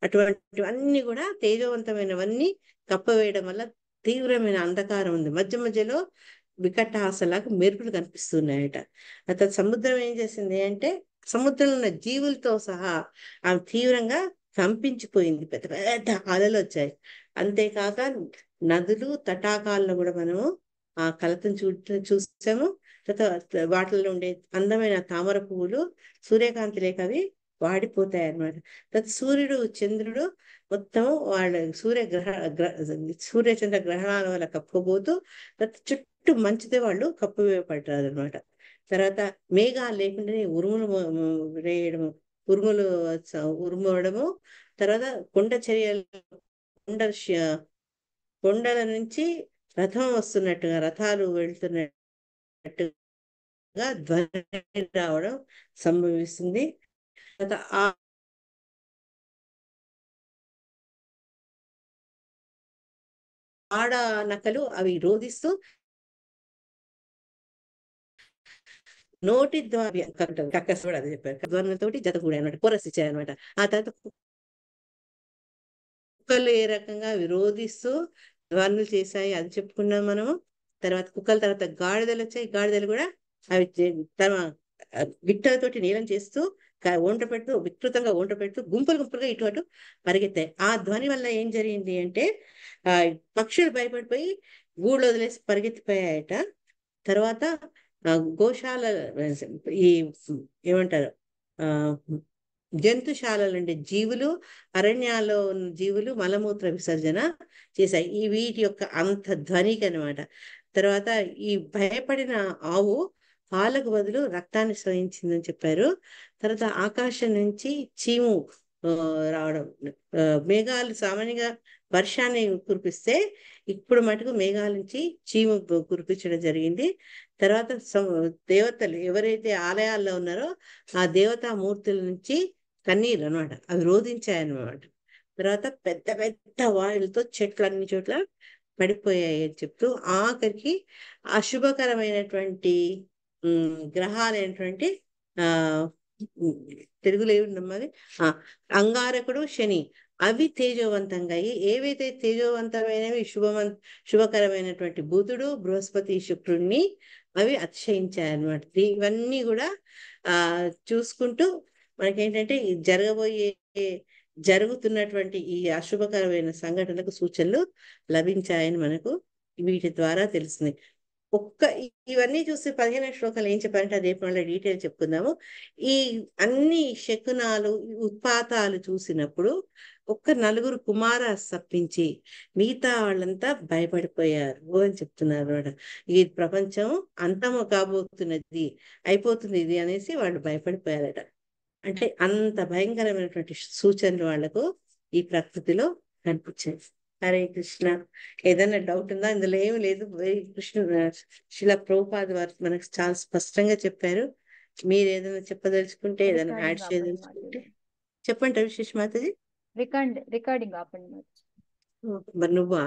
అటువంటివన్నీ కూడా తేజవంతమైనవన్నీ కప్పవేయడం వల్ల తీవ్రమైన అంధకారం ఉంది. మధ్య మధ్యలో వికటాసలాగా మెరుపులు కనిపిస్తున్నాయట. అతను సముద్రం ఏం చేసింది అంటే సముద్రంలో ఉన్న జీవులతో సహా ఆమె తీవ్రంగా కంపించిపోయింది. పెద్ద పెద్ద అలలు వచ్చాయి. అంతేకాక నదులు, తటాకాలను కూడా మనము ఆ కలతను చూసాము. తర్వాత వాటిల్లో ఉండే అందమైన తామర పువ్వులు సూర్యకాంతి లేక అవి వాడిపోతాయి అన్నమాట. తర్వాత సూర్యుడు చంద్రుడు మొత్తం వాళ్ళ సూర్య చంద్ర గ్రహణాల వల్ల కప్పుకోబోతూ తర్వాత చుట్టూ మంచిదే వాళ్ళు కప్పివేయబడ్డారు అనమాట. తర్వాత మేఘాలు లేకుండానే ఉరుములు వేయడము, ఉరుములు ఉరుమవడము, తర్వాత కొండల నుంచి రథం వస్తున్నట్టుగా, రథాలు వెళ్తున్నట్టుగా ధ్వని రావడం సంభవిస్తుంది. తర్వాత ఆడ నక్కలు అవి రోధిస్తూ నోటి ద్వారా కక్కస్ కూడా అదే చెప్పారు, ధ్వనులతోటి జత కూడా అనమాట, కోరస్ ఇచ్చాయనమాట. ఆ తర్వాత కుక్కలు ఏ రకంగా విరోధిస్తూ ధ్వనులు చేశాయి అది చెప్పుకున్నాం మనము. తర్వాత కుక్కల తర్వాత గాడిదలు వచ్చాయి. గాడిదలు కూడా అవి తమ గిట్టలతోటి నీలం చేస్తూ వికృతంగా ఒంట పెడుతూ గుంపులు గుంపులుగా ఇటు అటు పరిగెత్తాయి. ఆ ధ్వని వల్ల ఏం జరిగింది అంటే పక్షులు భయపడిపోయి గూళ్ళు వదిలేసి పరిగెత్తిపోయాయట. తర్వాత గోశాల ఈ ఏమంటారు జంతుశాలలు అంటే జీవులు, అరణ్యాల్లో ఉన్న జీవులు మలమూత్ర విసర్జన చేశాయి ఈ వీటి యొక్క అంత ధ్వనికి అనమాట. తర్వాత ఈ భయపడిన ఆవు పాలకు బదులు రక్తాన్ని స్రవించిందని చెప్పారు. తర్వాత ఆకాశం నుంచి చీము రావడం, మేఘాలు సామాన్యంగా వర్షాన్ని కురిపిస్తే ఇప్పుడు మటుకు మేఘాల నుంచి చీము కురిపించడం జరిగింది. తర్వాత దేవతలు ఎవరైతే ఆలయాల్లో ఉన్నారో ఆ దేవతా మూర్తుల నుంచి కన్నీరు అనమాట, అవి రోధించాయన్నమాట. తర్వాత పెద్ద పెద్ద వాయులతో చెట్లు అన్ని చోట్ల పడిపోయాయి అని చెప్తూ ఆఖరికి అశుభకరమైనటువంటి గ్రహాలైనటువంటి తెలుగులో ఏముందమ్మది అంగారకుడు, శని అవి తేజోవంతంగా అయ్యి, ఏవైతే తేజోవంతమైనవి శుభకరమైనటువంటి బుధుడు, బృహస్పతి, శుక్రుడిని అవి అతిశయించాయన్నమాట. ఇవన్నీ కూడా చూసుకుంటూ మనకేంటంటే జరుగుతున్నటువంటి ఈ అశుభకరమైన సంఘటనలకు సూచనలు లభించాయని మనకు వీటి ద్వారా తెలిసింది. ఇవన్నీ చూస్తే 15వ శ్లోకాలు ఏం చెప్పారంటే అదే మళ్ళీ డీటెయిల్ చెప్పుకుందాము. ఈ అన్ని శకునాలు ఉత్పాతాలు చూసినప్పుడు నలుగురు కుమారాస్ తప్పించి మిగతా వాళ్ళంతా భయపడిపోయారు అని చెప్తున్నారు అనమాట. ఈ ప్రపంచం అంతము కాబోతున్నది, అయిపోతుంది ఇది అనేసి వాళ్ళు భయపడిపోయారట. అంటే అంత భయంకరమైనటువంటి సూచనలు వాళ్లకు ఈ ప్రకృతిలో కనిపించాయి. హరే కృష్ణ. ఏదైనా డౌట్ ఉందా? ఇందులో ఏమి లేదు. శిలా ప్రభుపాద వారు మనకు చాలా స్పష్టంగా చెప్పారు. మీరు ఏదైనా చెప్పదలుచుకుంటే, ఏదైనా యాడ్ చేయదలుచుకుంటే చెప్పండి. విశేష మాతజీ రికార్డింగ్ ఆపండి. మరి నువ్వా?